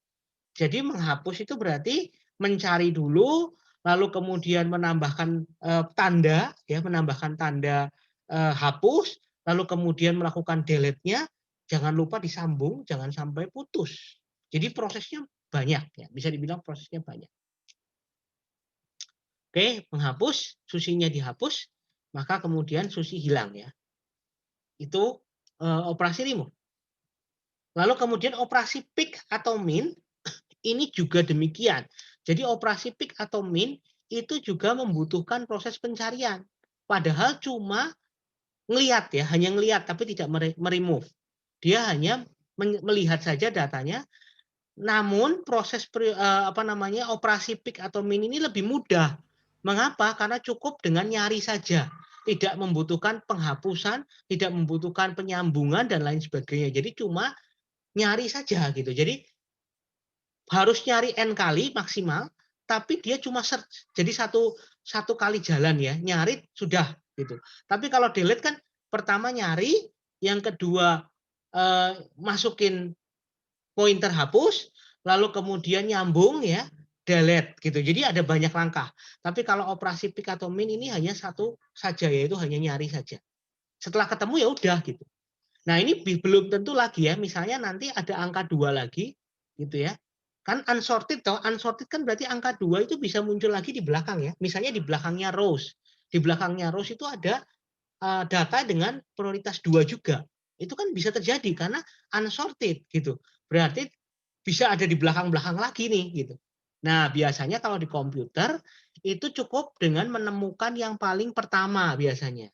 Jadi menghapus itu berarti mencari dulu, lalu kemudian menambahkan tanda, ya menambahkan tanda hapus, lalu kemudian melakukan delete-nya, jangan lupa disambung, jangan sampai putus. Jadi prosesnya banyak, ya bisa dibilang prosesnya banyak. Oke, menghapus, susinya dihapus, maka kemudian susi hilang ya. Itu operasi remove. Lalu kemudian operasi pick atau min ini juga demikian. Jadi operasi pick atau min itu juga membutuhkan proses pencarian. Padahal cuma ngelihat ya, hanya ngelihat tapi tidak meremove. Dia hanya melihat saja datanya. Namun proses operasi pick atau min ini lebih mudah. Mengapa? Karena cukup dengan nyari saja. Tidak membutuhkan penghapusan, tidak membutuhkan penyambungan dan lain sebagainya. Jadi cuma nyari saja gitu. Jadi harus nyari N kali maksimal, tapi dia cuma search. Jadi satu kali jalan ya, nyari sudah gitu. Tapi kalau delete kan pertama nyari, yang kedua masukin pointer hapus, lalu kemudian nyambung ya, delete gitu. Jadi ada banyak langkah. Tapi kalau operasi pick atau min ini hanya satu saja, yaitu hanya nyari saja. Setelah ketemu ya udah gitu. Nah, ini belum tentu lagi ya, misalnya nanti ada angka 2 lagi gitu ya. Kan unsorted toh, unsorted kan berarti angka 2 itu bisa muncul lagi di belakang ya. Misalnya di belakangnya rows. Di belakangnya rows itu ada data dengan prioritas 2 juga. Itu kan bisa terjadi karena unsorted gitu. Berarti bisa ada di belakang-belakang lagi nih gitu. Nah, biasanya kalau di komputer itu cukup dengan menemukan yang paling pertama biasanya.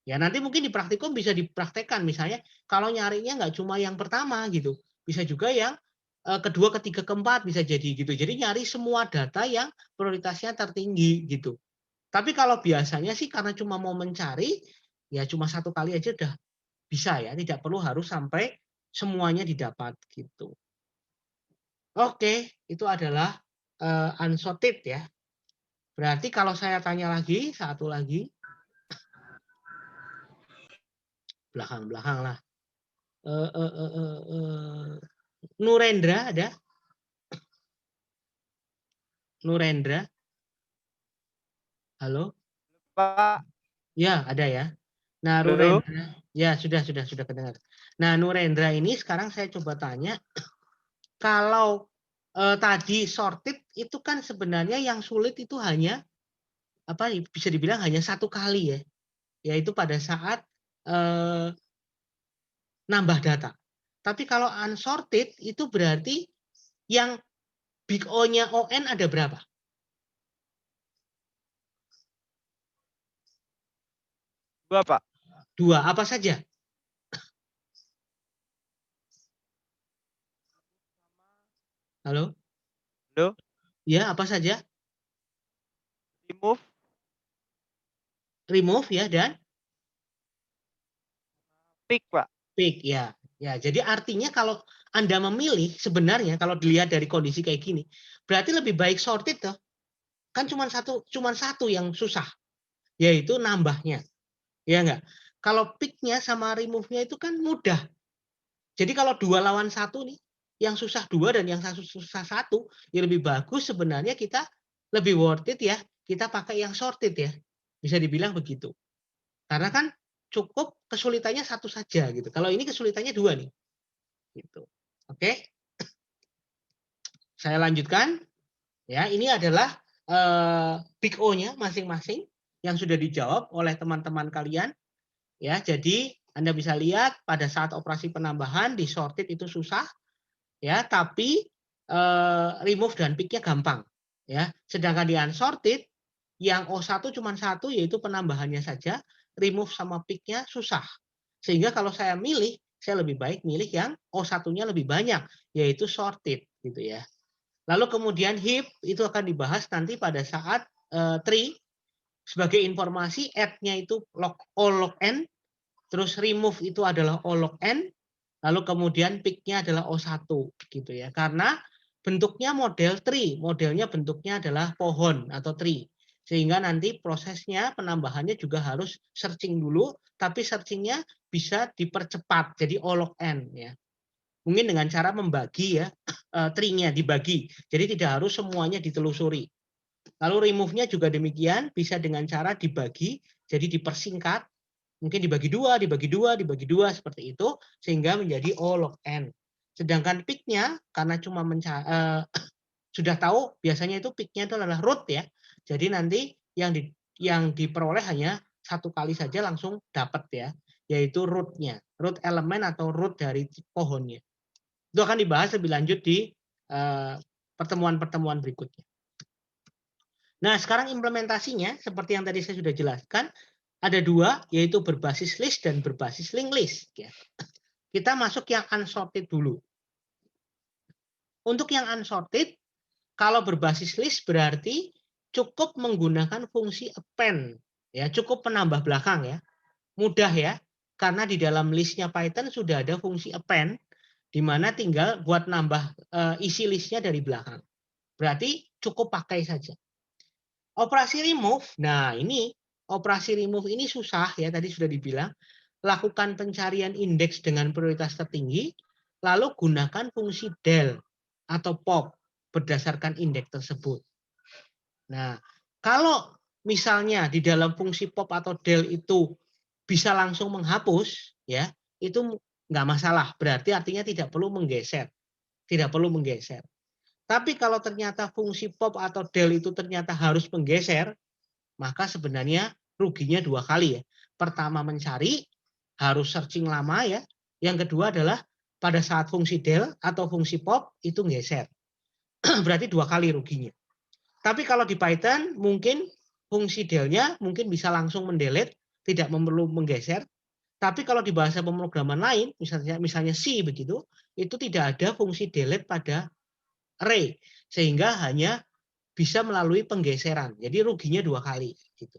Ya nanti mungkin di praktikum bisa dipraktekkan misalnya kalau nyarinya nggak cuma yang pertama gitu, bisa juga yang kedua, ketiga, keempat bisa jadi gitu. Jadi nyari semua data yang prioritasnya tertinggi gitu. Tapi kalau biasanya sih karena cuma mau mencari, ya cuma satu kali aja udah bisa ya, tidak perlu harus sampai semuanya didapat gitu. Oke, itu adalah unsorted ya. Berarti kalau saya tanya lagi, satu lagi, belakang-belakang lah. Nurendra ada? Nurendra? Halo? Pak. Ya, ada ya. Nah, Halo. Nurendra. Ya, sudah kedengar. Nah, Nurendra ini sekarang saya coba tanya, kalau tadi sorted itu kan sebenarnya yang sulit itu hanya apa bisa dibilang hanya satu kali ya, yaitu pada saat nambah data. Tapi kalau unsorted itu berarti yang big O-nya ON ada berapa? 2, Pak. 2, apa saja? Halo? Halo? Ya, apa saja? Remove, Remove ya dan pick, Pak. pick ya. Ya, jadi artinya kalau Anda memilih sebenarnya kalau dilihat dari kondisi kayak gini, berarti lebih baik sorted toh. Kan cuman satu yang susah, yaitu nambahnya. Ya enggak? Kalau pick-nya sama remove-nya itu kan mudah. Jadi kalau 2 lawan 1 nih, yang susah 2 dan yang susah 1, ya lebih bagus sebenarnya kita lebih worth it ya, kita pakai yang sorted ya. Bisa dibilang begitu. Karena kan cukup kesulitannya satu saja gitu. Kalau ini kesulitannya 2 nih. Gitu. Oke. Saya lanjutkan. Ya, ini adalah big O-nya masing-masing yang sudah dijawab oleh teman-teman kalian. Ya, jadi Anda bisa lihat pada saat operasi penambahan di sorted itu susah, ya, tapi remove dan pick-nya gampang, ya. Sedangkan di unsorted yang O1 cuma satu yaitu penambahannya saja, remove sama pick-nya susah. Sehingga kalau saya milih, saya lebih baik milih yang O1-nya lebih banyak, yaitu sorted gitu ya. Lalu kemudian heap itu akan dibahas nanti pada saat tree. Sebagai informasi, add-nya itu O log n, terus remove itu adalah O log n, lalu kemudian pick-nya adalah O1 gitu ya. Karena bentuknya model tree, modelnya bentuknya adalah pohon atau tree. Sehingga nanti prosesnya penambahannya juga harus searching dulu, tapi searchingnya bisa dipercepat jadi O log n ya. Mungkin dengan cara membagi ya, tree-nya dibagi. Jadi tidak harus semuanya ditelusuri. Lalu remove-nya juga demikian, bisa dengan cara dibagi, jadi dipersingkat. Mungkin dibagi dua, seperti itu, sehingga menjadi O log n. Sedangkan pick-nya, karena cuma sudah tahu, biasanya itu pick-nya itu adalah root ya. Jadi nanti yang diperoleh hanya satu kali saja langsung dapat ya, yaitu root-nya. Root elemen atau root dari pohonnya. Itu akan dibahas lebih lanjut di pertemuan-pertemuan berikutnya. Nah, sekarang implementasinya, seperti yang tadi saya sudah jelaskan, ada 2, yaitu berbasis list dan berbasis linked list. Ya. Kita masuk yang unsorted dulu. Untuk yang unsorted, kalau berbasis list berarti cukup menggunakan fungsi append. Ya, cukup penambah belakang ya. Mudah ya, karena di dalam listnya Python sudah ada fungsi append, di mana tinggal buat nambah isi listnya dari belakang. Berarti cukup pakai saja. Operasi remove, nah ini operasi remove ini susah ya, tadi sudah dibilang. Lakukan pencarian indeks dengan prioritas tertinggi, lalu gunakan fungsi del atau pop berdasarkan indeks tersebut. Nah, kalau misalnya di dalam fungsi pop atau del itu bisa langsung menghapus, ya itu nggak masalah. Berarti artinya tidak perlu menggeser, tidak perlu menggeser. Tapi kalau ternyata fungsi pop atau del itu ternyata harus menggeser, maka sebenarnya ruginya 2 kali ya. Pertama mencari, harus searching lama ya. Yang kedua adalah pada saat fungsi del atau fungsi pop itu geser. Berarti 2 kali ruginya. Tapi kalau di Python mungkin fungsi delnya mungkin bisa langsung mendelete, tidak perlu menggeser. Tapi kalau di bahasa pemrograman lain, misalnya C begitu, itu tidak ada fungsi delete pada array, sehingga hanya bisa melalui penggeseran. Jadi ruginya 2 kali. Gitu.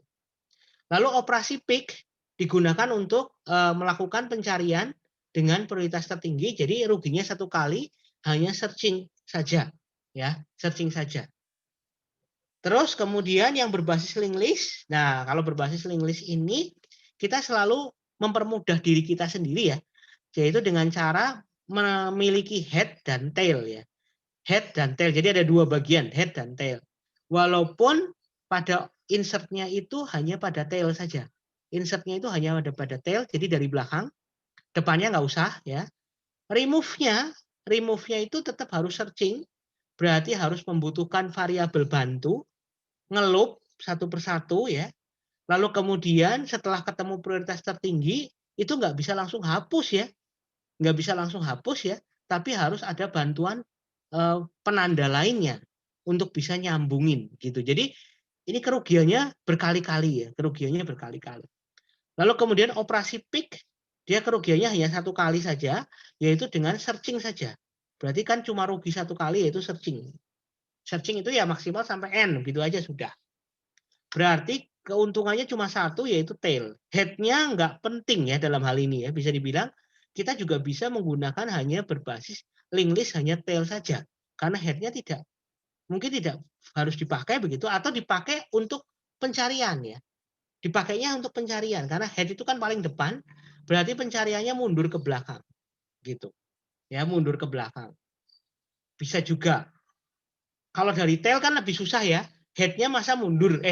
Lalu operasi pick digunakan untuk melakukan pencarian dengan prioritas tertinggi. Jadi ruginya 1 kali, hanya searching saja, ya, searching saja. Terus kemudian yang berbasis linked list. Nah, kalau berbasis linked list ini kita selalu mempermudah diri kita sendiri ya, yaitu dengan cara memiliki head dan tail ya. Head dan tail. Jadi ada 2 bagian, head dan tail. Walaupun pada insert-nya itu hanya pada tail saja. Insert-nya itu hanya ada pada tail, jadi dari belakang. Depannya nggak usah ya. Remove-nya itu tetap harus searching. Berarti harus membutuhkan variabel bantu, ngeloop satu persatu ya. Lalu kemudian setelah ketemu prioritas tertinggi, itu nggak bisa langsung hapus ya. Nggak bisa langsung hapus ya, tapi harus ada bantuan penanda lainnya untuk bisa nyambungin gitu. Jadi ini kerugiannya berkali-kali ya, kerugiannya berkali-kali. Lalu kemudian operasi pick, dia kerugiannya hanya 1 kali saja, yaitu dengan searching saja. Berarti kan cuma rugi 1 kali yaitu searching. Searching itu ya maksimal sampai N, gitu aja sudah. Berarti keuntungannya cuma 1 yaitu tail. Head-nya nggak penting ya dalam hal ini ya. Bisa dibilang kita juga bisa menggunakan hanya berbasis link list hanya tail saja. Karena head-nya mungkin tidak harus dipakai begitu atau dipakai untuk pencarian ya. Dipakainya untuk pencarian karena head itu kan paling depan, berarti pencariannya mundur ke belakang. Gitu. Ya, mundur ke belakang. Bisa juga. Kalau dari tail kan lebih susah ya. Head-nya masa mundur.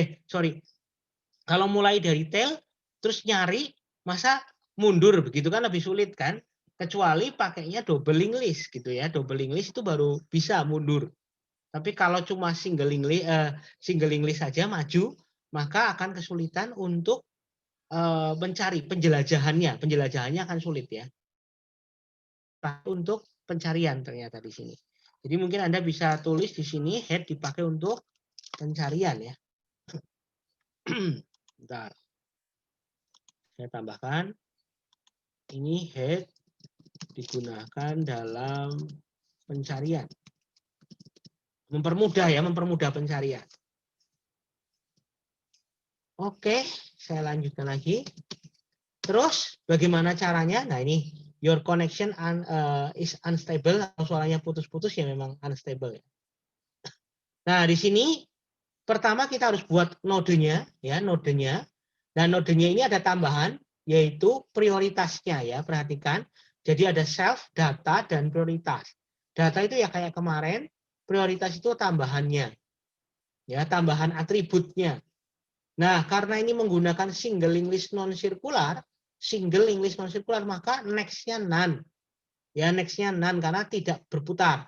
Kalau mulai dari tail terus nyari masa mundur begitu kan lebih sulit kan? Kecuali pakainya double link list gitu ya. Double link list itu baru bisa mundur. Tapi kalau cuma single link list saja maju, maka akan kesulitan untuk mencari penjelajahannya. Penjelajahannya akan sulit ya. Untuk pencarian ternyata di sini. Jadi mungkin Anda bisa tulis di sini head dipakai untuk pencarian ya. Bentar. Saya tambahkan. Ini head digunakan dalam pencarian. Mempermudah pencarian. Oke, saya lanjutkan lagi. Terus bagaimana caranya? Nah ini your connection is unstable. Kalau suaranya putus-putus ya memang unstable. Nah di sini pertama kita harus buat nodenya, ya nodenya. Dan nodenya ini ada tambahan yaitu prioritasnya ya. Perhatikan. Jadi ada self, data, dan prioritas. Data itu ya kayak kemarin. Prioritas itu tambahannya. Ya, tambahan atributnya. Nah, karena ini menggunakan single link list non-circular, maka next-nya none. Ya, next-nya none karena tidak berputar.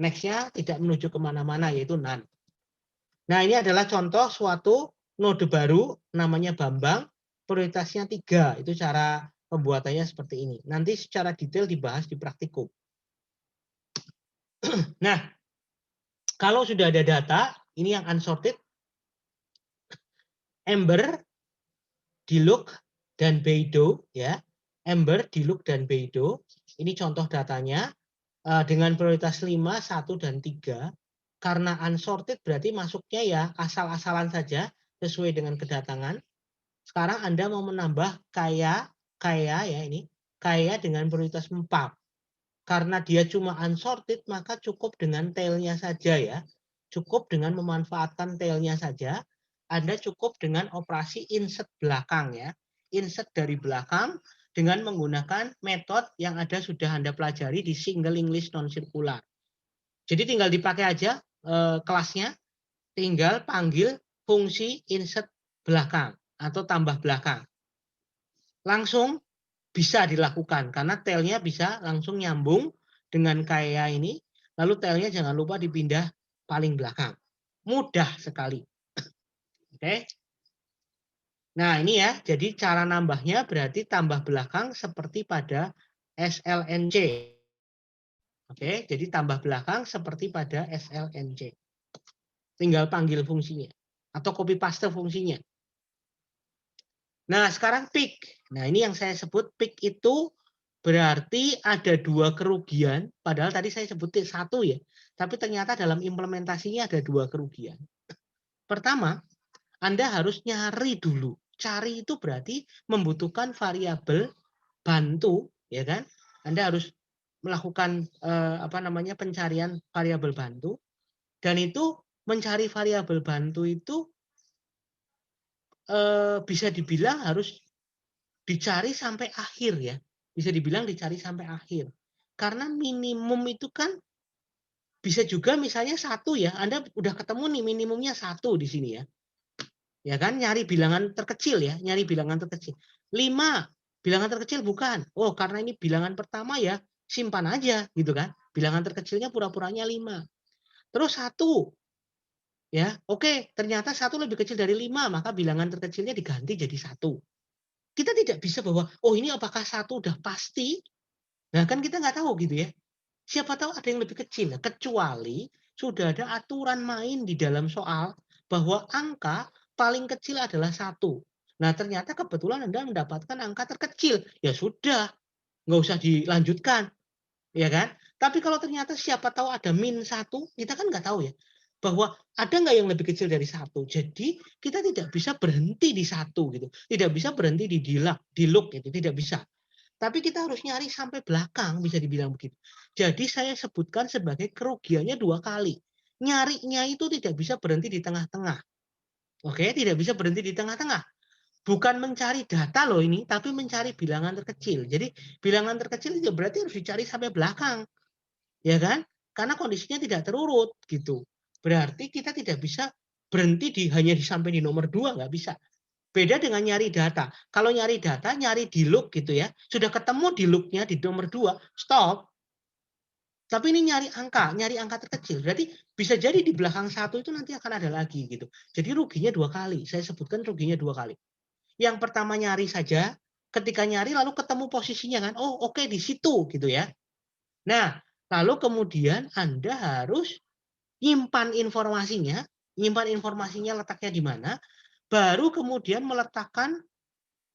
Next-nya tidak menuju kemana-mana, yaitu none. Nah, ini adalah contoh suatu node baru, namanya Bambang, prioritasnya 3. Itu cara pembuatannya seperti ini. Nanti secara detail dibahas di praktikum. Nah, kalau sudah ada data, ini yang unsorted, Ember, Diluc, dan Beidou, ya. Ember, Diluc, dan Beidou. Ini contoh datanya dengan prioritas 5, 1, dan 3. Karena unsorted berarti masuknya ya asal-asalan saja sesuai dengan kedatangan. Sekarang Anda mau menambah kaya ya ini, kaya dengan prioritas 4. Karena dia cuma unsorted, maka cukup dengan tail-nya saja ya. Cukup dengan memanfaatkan tail-nya saja. Anda cukup dengan operasi insert belakang ya. Insert dari belakang dengan menggunakan metode yang sudah Anda pelajari di single link list non-circular. Jadi tinggal dipakai aja kelasnya, tinggal panggil fungsi insert belakang atau tambah belakang. Langsung bisa dilakukan karena tailnya bisa langsung nyambung dengan kaya ini. Lalu tailnya jangan lupa dipindah paling belakang. Mudah sekali. Oke. Nah ini ya, jadi cara nambahnya berarti tambah belakang seperti pada SLNC. Oke, jadi tambah belakang seperti pada SLNC. Tinggal panggil fungsinya atau copy paste fungsinya. Nah sekarang pick. Nah ini yang saya sebut pick itu berarti ada 2 kerugian. Padahal tadi saya sebutin 1 ya. Tapi ternyata dalam implementasinya ada 2 kerugian. Pertama, Anda harus nyari dulu. Cari itu berarti membutuhkan variabel bantu, ya kan? Anda harus melakukan pencarian variabel bantu. Dan itu mencari variabel bantu itu bisa dibilang harus dicari sampai akhir ya. Bisa dibilang dicari sampai akhir. Karena minimum itu kan bisa juga misalnya 1 ya. Anda udah ketemu nih minimumnya 1 di sini ya. Ya kan nyari bilangan terkecil ya, nyari bilangan terkecil. 5 bilangan terkecil bukan. Oh, karena ini bilangan pertama ya, simpan aja gitu kan. Bilangan terkecilnya pura-puranya 5. Terus 1 ya, oke, ternyata 1 lebih kecil dari 5, maka bilangan terkecilnya diganti jadi 1. Kita tidak bisa bahwa, oh ini apakah 1 udah pasti? Nah kan kita nggak tahu gitu ya. Siapa tahu ada yang lebih kecil. Kecuali sudah ada aturan main di dalam soal bahwa angka paling kecil adalah 1. Nah ternyata kebetulan Anda mendapatkan angka terkecil. Ya sudah, nggak usah dilanjutkan. Ya kan? Tapi kalau ternyata siapa tahu ada -1, kita kan nggak tahu ya, bahwa ada nggak yang lebih kecil dari 1. Jadi kita tidak bisa berhenti di 1 gitu. Tidak bisa berhenti di look gitu, tidak bisa. Tapi kita harus nyari sampai belakang, bisa dibilang begitu. Jadi saya sebutkan sebagai kerugiannya 2 kali. Nyarinya itu tidak bisa berhenti di tengah-tengah. Oke, tidak bisa berhenti di tengah-tengah. Bukan mencari data loh ini, tapi mencari bilangan terkecil. Jadi bilangan terkecil itu berarti harus dicari sampai belakang. Ya kan? Karena kondisinya tidak terurut gitu. Berarti kita tidak bisa berhenti hanya sampai di nomor 2, nggak bisa. Beda dengan nyari data. Kalau nyari data, nyari di look gitu ya. Sudah ketemu di look-nya di nomor 2, stop. Tapi ini nyari angka terkecil. Berarti bisa jadi di belakang 1 itu nanti akan ada lagi gitu. Jadi ruginya 2 kali. Saya sebutkan ruginya 2 kali. Yang pertama nyari saja, ketika nyari lalu ketemu posisinya kan, oh oke di situ gitu ya. Nah, lalu kemudian Anda harus nyimpan informasinya letaknya di mana, baru kemudian meletakkan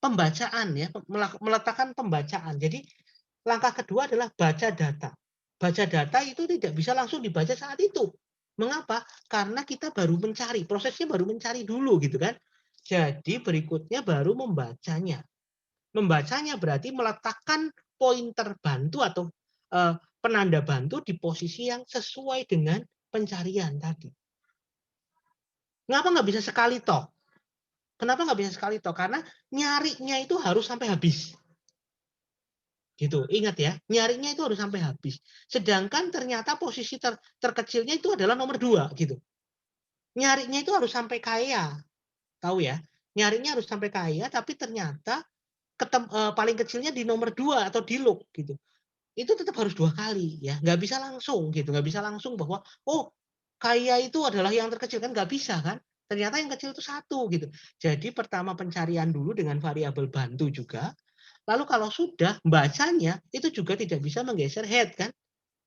pembacaan ya, meletakkan pembacaan. Jadi langkah kedua adalah baca data. Baca data itu tidak bisa langsung dibaca saat itu. Mengapa? Karena kita baru mencari, prosesnya baru mencari dulu gitu kan. Jadi berikutnya baru membacanya. Membacanya berarti meletakkan pointer bantu atau penanda bantu di posisi yang sesuai dengan pencarian tadi. Kenapa nggak bisa sekali toh? Kenapa nggak bisa sekali toh? Karena nyarinya itu harus sampai habis. Gitu. Ingat ya, nyarinya itu harus sampai habis. Sedangkan ternyata posisi terkecilnya itu adalah nomor 2 gitu. Nyarinya itu harus sampai kaya. Tahu ya? Nyarinya harus sampai kaya tapi ternyata paling kecilnya di nomor 2 atau di look gitu. Itu tetap harus 2 kali ya, nggak bisa langsung gitu, nggak bisa langsung bahwa, oh kaya itu adalah yang terkecil, kan nggak bisa kan. Ternyata yang kecil itu 1 gitu. Jadi pertama pencarian dulu dengan variabel bantu juga, lalu kalau sudah bacanya itu juga tidak bisa menggeser head kan,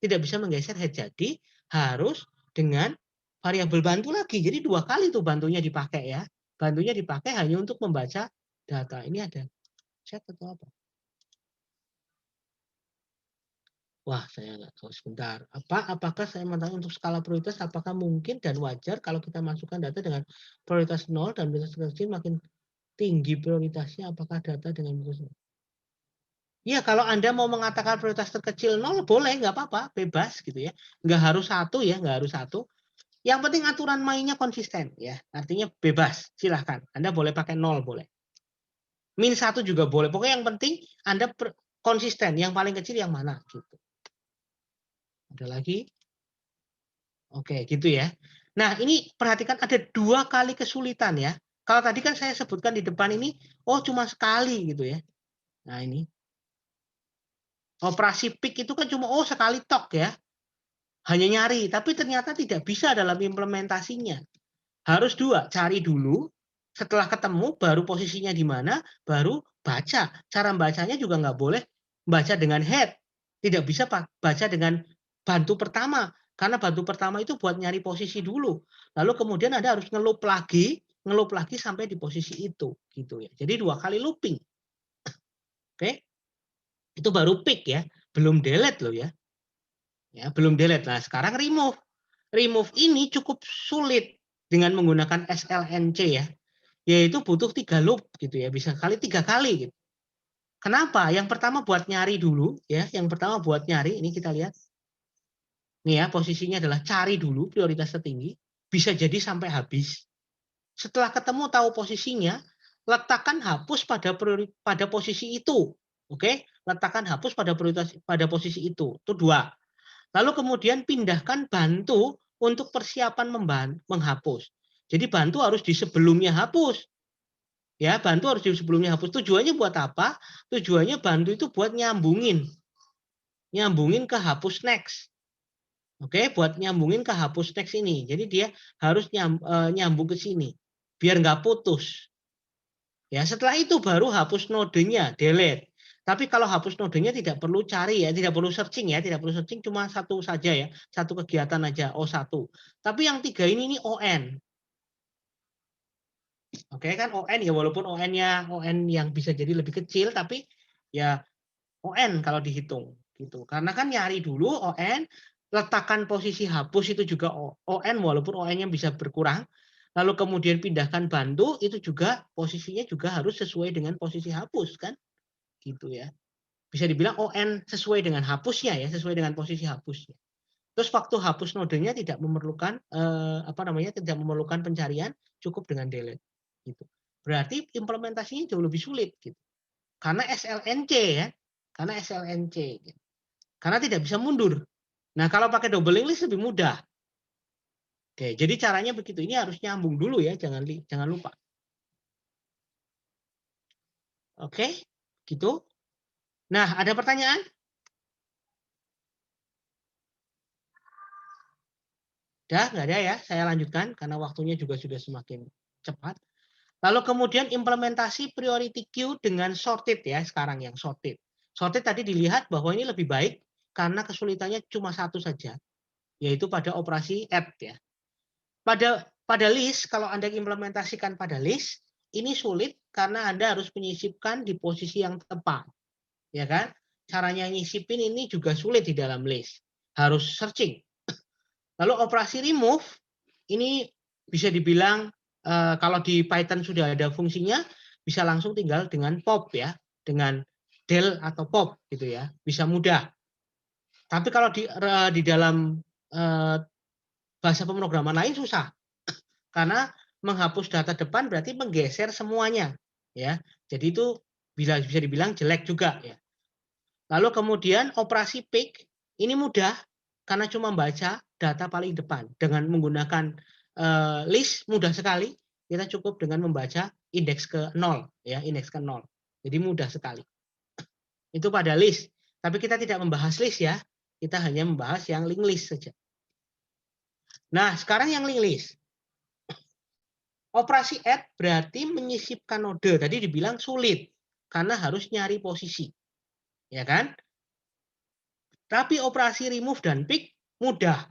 tidak bisa menggeser head. Jadi harus dengan variabel bantu lagi. Jadi 2 kali tuh bantunya dipakai ya. Bantunya dipakai hanya untuk membaca data. Ini ada chat atau apa? Wah, saya nggak tahu, sebentar. Apakah saya mengatakan untuk skala prioritas, apakah mungkin dan wajar kalau kita masukkan data dengan prioritas 0 dan prioritas kecil makin tinggi prioritasnya, apakah data dengan prioritas 0? Iya, kalau Anda mau mengatakan prioritas terkecil 0, boleh, nggak apa-apa, bebas gitu ya. Nggak harus 1 ya, nggak harus 1. Yang penting aturan mainnya konsisten ya. Artinya bebas, silahkan. Anda boleh pakai 0, boleh. -1 juga boleh. Pokoknya yang penting Anda konsisten, yang paling kecil yang mana gitu. Ada lagi? Oke, gitu ya. Nah, ini perhatikan ada 2 kali kesulitan ya. Kalau tadi kan saya sebutkan di depan ini, oh cuma sekali gitu ya. Nah ini, operasi pick itu kan cuma oh sekali tok ya, hanya nyari. Tapi ternyata tidak bisa dalam implementasinya. Harus 2, cari dulu, setelah ketemu baru posisinya di mana, baru baca. Cara bacanya juga nggak boleh baca dengan head. Tidak bisa baca dengan bantu pertama. Karena bantu pertama itu buat nyari posisi dulu. Lalu kemudian Anda harus ngelup lagi sampai di posisi itu. Gitu ya. Jadi 2 kali looping. Oke. Itu baru pick ya. Belum delete loh ya. Ya, belum delete. Nah, sekarang remove. Remove ini cukup sulit dengan menggunakan SLNC ya. Yaitu butuh 3 loop gitu ya, bisa kali 3 kali gitu. Kenapa? Yang pertama buat nyari dulu ya, yang pertama buat nyari, ini kita lihat. Nih ya, posisinya adalah cari dulu prioritas tertinggi, bisa jadi sampai habis. Setelah ketemu tahu posisinya, letakkan hapus pada posisi itu. Oke? Letakkan hapus pada posisi itu. Itu 2. Lalu kemudian pindahkan bantu untuk persiapan menghapus. Jadi bantu harus di sebelumnya hapus. Ya, bantu harus di sebelumnya hapus. Tujuannya buat apa? Tujuannya bantu itu buat nyambungin. Nyambungin ke hapus next. Oke, buat nyambungin ke hapus next ini. Jadi dia harus nyambung ke sini. Biar nggak putus. Ya, setelah itu baru hapus nodenya, delete. Tapi kalau hapus nodenya tidak perlu cari ya, tidak perlu searching ya, tidak perlu searching, cuma satu saja ya, satu kegiatan aja, O1. Tapi yang 3 ini ON. Oke kan ON ya, walaupun ON-nya ON yang bisa jadi lebih kecil, tapi ya ON kalau dihitung. gitu. Karena kan nyari dulu ON, letakkan posisi hapus itu juga ON walaupun ON-nya bisa berkurang. Lalu kemudian pindahkan bantu itu juga posisinya juga harus sesuai dengan posisi hapus kan, gitu ya. Bisa dibilang ON sesuai dengan hapusnya ya, sesuai dengan posisi hapusnya. Terus waktu hapus nodenya tidak memerlukan tidak memerlukan pencarian, cukup dengan delete gitu. Berarti implementasinya jauh lebih sulit gitu. Karena SLNC ya, karena SLNC gitu. Karena tidak bisa mundur. Nah, kalau pakai double linked list lebih mudah. Oke, jadi caranya begitu. Ini harus nyambung dulu ya, jangan lupa. Oke, gitu. Nah, ada pertanyaan? Nggak ada ya. Saya lanjutkan karena waktunya juga sudah semakin cepat. Lalu kemudian implementasi priority queue dengan sorted ya, sekarang yang sorted. Sorted tadi dilihat bahwa ini lebih baik karena kesulitannya cuma satu saja, yaitu pada operasi add ya. Pada list, kalau Anda implementasikan pada list, ini sulit karena Anda harus menyisipkan di posisi yang tepat. Ya kan? Caranya nyisipin ini juga sulit di dalam list. Harus searching. Lalu operasi remove, ini bisa dibilang kalau di Python sudah ada fungsinya, bisa langsung tinggal dengan pop ya. Dengan del atau pop gitu ya. Bisa mudah. Tapi kalau di dalam bahasa pemrograman lain susah. Karena menghapus data depan berarti menggeser semuanya ya. Jadi itu bisa dibilang jelek juga ya. Lalu kemudian operasi pick ini mudah karena cuma baca data paling depan dengan menggunakan list mudah sekali. Kita cukup dengan membaca indeks ke 0 ya, indeks ke 0. Jadi mudah sekali. Itu pada list. Tapi kita tidak membahas list ya. Kita hanya membahas yang linked list saja. Nah, sekarang yang linked list. Operasi add berarti menyisipkan node. Tadi dibilang sulit karena harus nyari posisi. Ya kan? Tapi operasi remove dan pick mudah.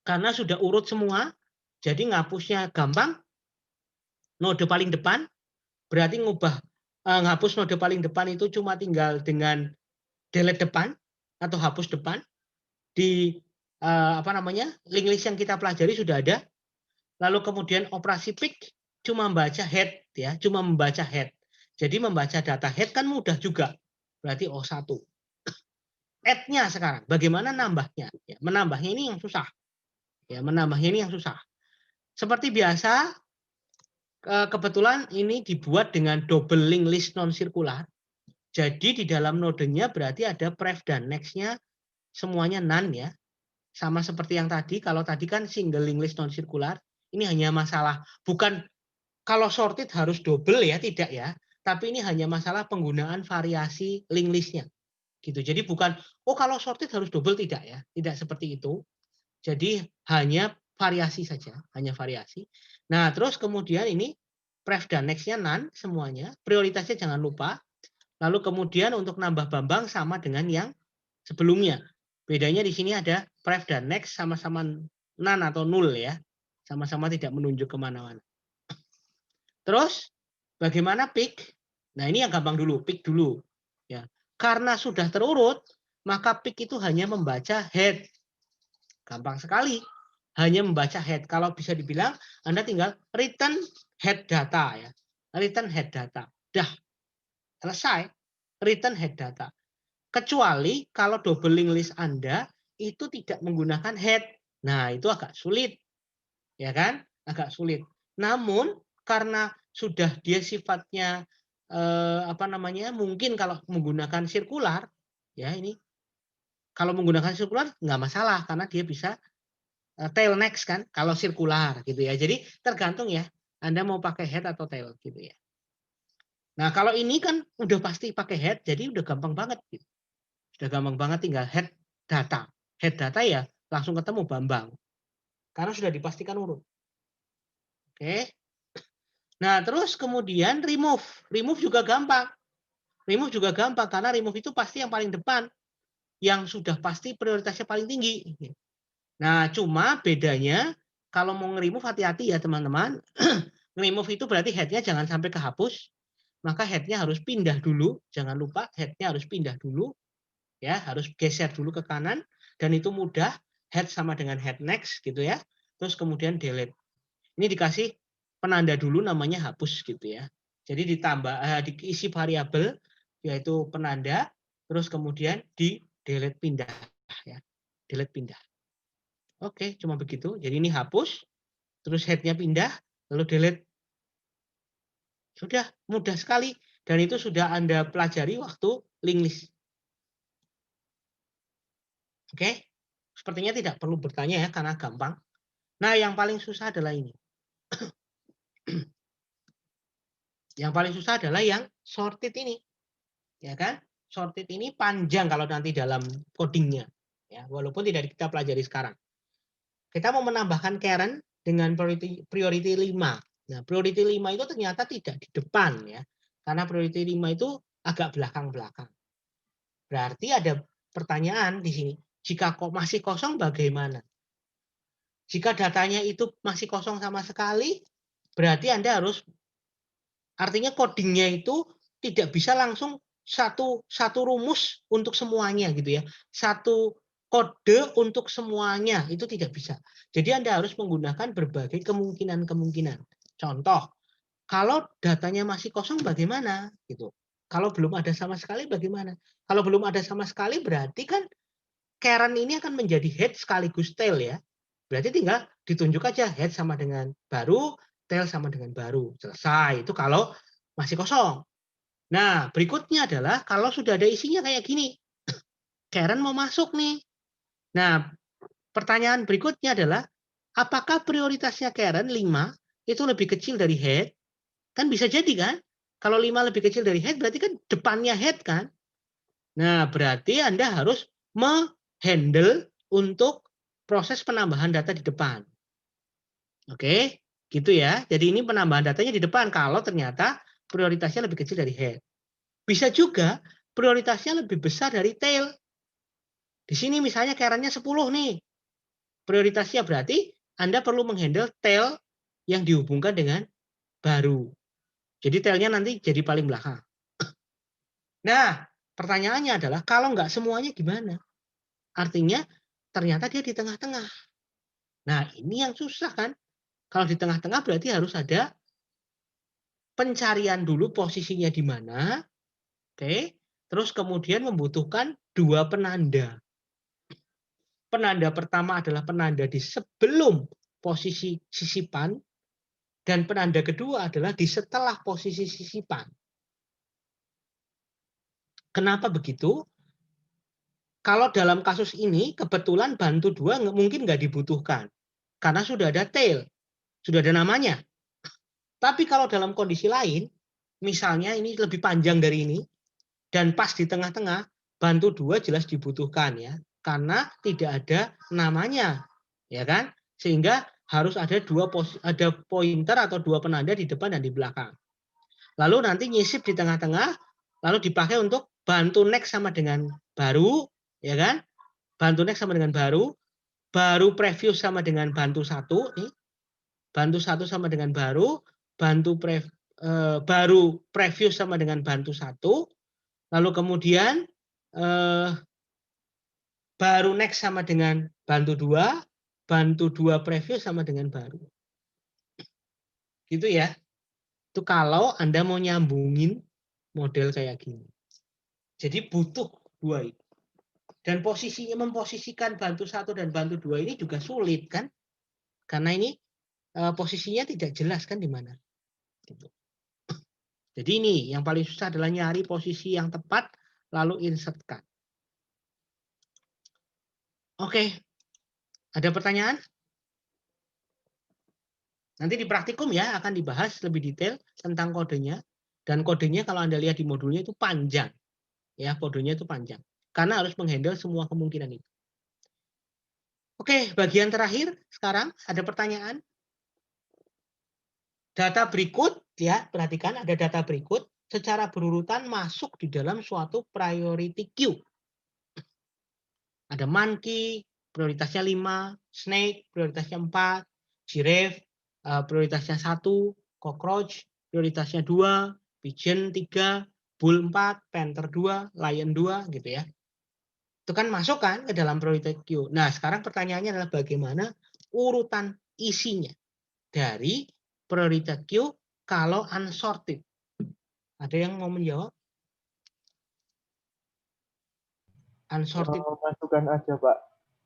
Karena sudah urut semua, jadi ngapusnya gampang. Node paling depan berarti ngapus node paling depan itu cuma tinggal dengan delete depan atau hapus depan. Di link list yang kita pelajari sudah ada. Lalu kemudian operasi pick cuma membaca head ya, cuma membaca head. Jadi membaca data head kan mudah juga. Berarti O1. Add-nya sekarang, bagaimana nambahnya? Ya, menambahnya ini yang susah. Ya, menambahnya ini yang susah. Seperti biasa, kebetulan ini dibuat dengan double link list non sirkular. Jadi di dalam nodenya berarti ada pref dan next-nya semuanya none ya. Sama seperti yang tadi, kalau tadi kan single link list non sirkular. Ini hanya masalah, bukan kalau sorted harus double ya, tidak ya. Tapi ini hanya masalah penggunaan variasi link list-nya. Gitu. Jadi bukan, kalau sorted harus double, tidak ya. Tidak seperti itu. Jadi hanya variasi saja, hanya variasi. Nah, terus kemudian ini pref dan next-nya none semuanya. Prioritasnya jangan lupa. Lalu kemudian untuk nambah Bambang sama dengan yang sebelumnya. Bedanya di sini ada pref dan next sama-sama none atau null ya. Sama-sama tidak menunjuk kemana-mana. Terus bagaimana pick? Nah, ini yang gampang dulu, pick dulu. Ya. Karena sudah terurut, maka pick itu hanya membaca head. Gampang sekali. Hanya membaca head. Kalau bisa dibilang, Anda tinggal return head data ya. Return head data. Dah. Selesai. Return head data. Kecuali kalau double link list Anda itu tidak menggunakan head. Nah, itu agak sulit. Ya kan? Agak sulit. Namun karena sudah dia sifatnya mungkin kalau menggunakan sirkular ya, ini kalau menggunakan sirkular nggak masalah karena dia bisa tail next kan kalau sirkular gitu ya. Jadi tergantung ya Anda mau pakai head atau tail gitu ya. Nah, kalau ini kan udah pasti pakai head, jadi udah gampang banget gitu. Sudah gampang banget tinggal head data. Head data ya langsung ketemu Bambang. Karena sudah dipastikan urut. Oke. Nah, terus kemudian remove. Remove juga gampang. Remove juga gampang karena remove itu pasti yang paling depan. Yang sudah pasti prioritasnya paling tinggi. Nah, cuma bedanya kalau mau nge-remove hati-hati ya teman-teman. Nge-remove itu berarti head-nya jangan sampai kehapus. Maka head-nya harus pindah dulu. Jangan lupa head-nya harus pindah dulu. Ya, harus geser dulu ke kanan dan itu mudah, head sama dengan head next gitu ya. Terus kemudian delete. Ini dikasih penanda dulu namanya hapus gitu ya. Jadi diisi variabel yaitu penanda, terus kemudian di delete pindah ya. Delete pindah. Oke, cuma begitu. Jadi ini hapus, terus headnya pindah, lalu delete. Sudah mudah sekali dan itu sudah Anda pelajari waktu linked list. Oke? Sepertinya tidak perlu bertanya ya karena gampang. Nah, yang paling susah adalah ini. Yang paling susah adalah yang sorted ini. Ya kan? Sorted ini panjang kalau nanti dalam codingnya. Ya, walaupun tidak kita pelajari sekarang. Kita mau menambahkan Karen dengan priority 5. Nah, priority 5 itu ternyata tidak di depan ya. Karena priority 5 itu agak belakang-belakang. Berarti ada pertanyaan di sini. Jika kok masih kosong bagaimana? Jika datanya itu masih kosong sama sekali, berarti Anda harus, artinya codingnya itu tidak bisa langsung satu rumus untuk semuanya gitu ya. Satu kode untuk semuanya itu tidak bisa. Jadi Anda harus menggunakan berbagai kemungkinan-kemungkinan. Contoh, kalau datanya masih kosong bagaimana gitu. Kalau belum ada sama sekali bagaimana? Kalau belum ada sama sekali berarti kan Karen ini akan menjadi head sekaligus tail ya. Berarti tinggal ditunjuk aja head sama dengan baru, tail sama dengan baru. Selesai. Itu kalau masih kosong. Nah, berikutnya adalah kalau sudah ada isinya kayak gini. Karen mau masuk nih. Nah, pertanyaan berikutnya adalah apakah prioritasnya Karen 5 itu lebih kecil dari head? Kan bisa jadi kan? Kalau 5 lebih kecil dari head berarti kan depannya head kan? Nah, berarti Anda harus menghandle untuk proses penambahan data di depan. Oke, gitu ya. Jadi ini penambahan datanya di depan kalau ternyata prioritasnya lebih kecil dari head. Bisa juga prioritasnya lebih besar dari tail. Di sini misalnya Karen-nya 10 nih. Prioritasnya berarti Anda perlu menghandle tail yang dihubungkan dengan baru. Jadi tailnya nanti jadi paling belakang. Nah, pertanyaannya adalah kalau nggak semuanya gimana? Artinya ternyata dia di tengah-tengah. Nah, ini yang susah kan? Kalau di tengah-tengah berarti harus ada pencarian dulu posisinya di mana. Oke. Terus kemudian membutuhkan 2 penanda. Penanda pertama adalah penanda di sebelum posisi sisipan dan penanda kedua adalah di setelah posisi sisipan. Kenapa begitu? Kalau dalam kasus ini kebetulan bantu 2 mungkin nggak dibutuhkan karena sudah ada tail, sudah ada namanya. Tapi kalau dalam kondisi lain, misalnya ini lebih panjang dari ini, dan pas di tengah-tengah, bantu 2 jelas dibutuhkan ya, karena tidak ada namanya, ya kan? Sehingga harus ada ada pointer atau 2 penanda di depan dan di belakang. Lalu nanti nyisip di tengah-tengah, lalu dipakai untuk bantu next sama dengan baru, ya kan? Bantu next sama dengan baru preview sama dengan bantu 1, nih. Bantu 1 sama dengan baru preview sama dengan bantu 1, lalu kemudian baru next sama dengan bantu 2 preview sama dengan baru. Gitu ya. Itu kalau Anda mau nyambungin model kayak gini. Jadi butuh 2 itu. Dan memposisikan bantu 1 dan bantu 2 ini juga sulit kan? Karena ini posisinya tidak jelas kan di mana. Gitu. Jadi ini yang paling susah adalah nyari posisi yang tepat lalu insertkan. Oke, ada pertanyaan? Nanti di praktikum ya akan dibahas lebih detail tentang kodenya. Dan kodenya kalau Anda lihat di modulnya itu panjang. Ya, kodenya itu panjang. Karena harus menghandle semua kemungkinan itu. Oke, bagian terakhir sekarang ada pertanyaan. Data berikut, ya perhatikan ada data berikut secara berurutan masuk di dalam suatu priority queue. Ada monkey, prioritasnya 5, snake, prioritasnya 4, giraffe, prioritasnya 1, cockroach, prioritasnya 2, pigeon 3, bull 4, panther 2, lion 2, gitu ya. Itu kan masuk kan ke dalam priority queue. Nah, sekarang pertanyaannya adalah bagaimana urutan isinya dari priority queue kalau unsorted. Ada yang mau menjawab? Unsorted Masukkan aja Pak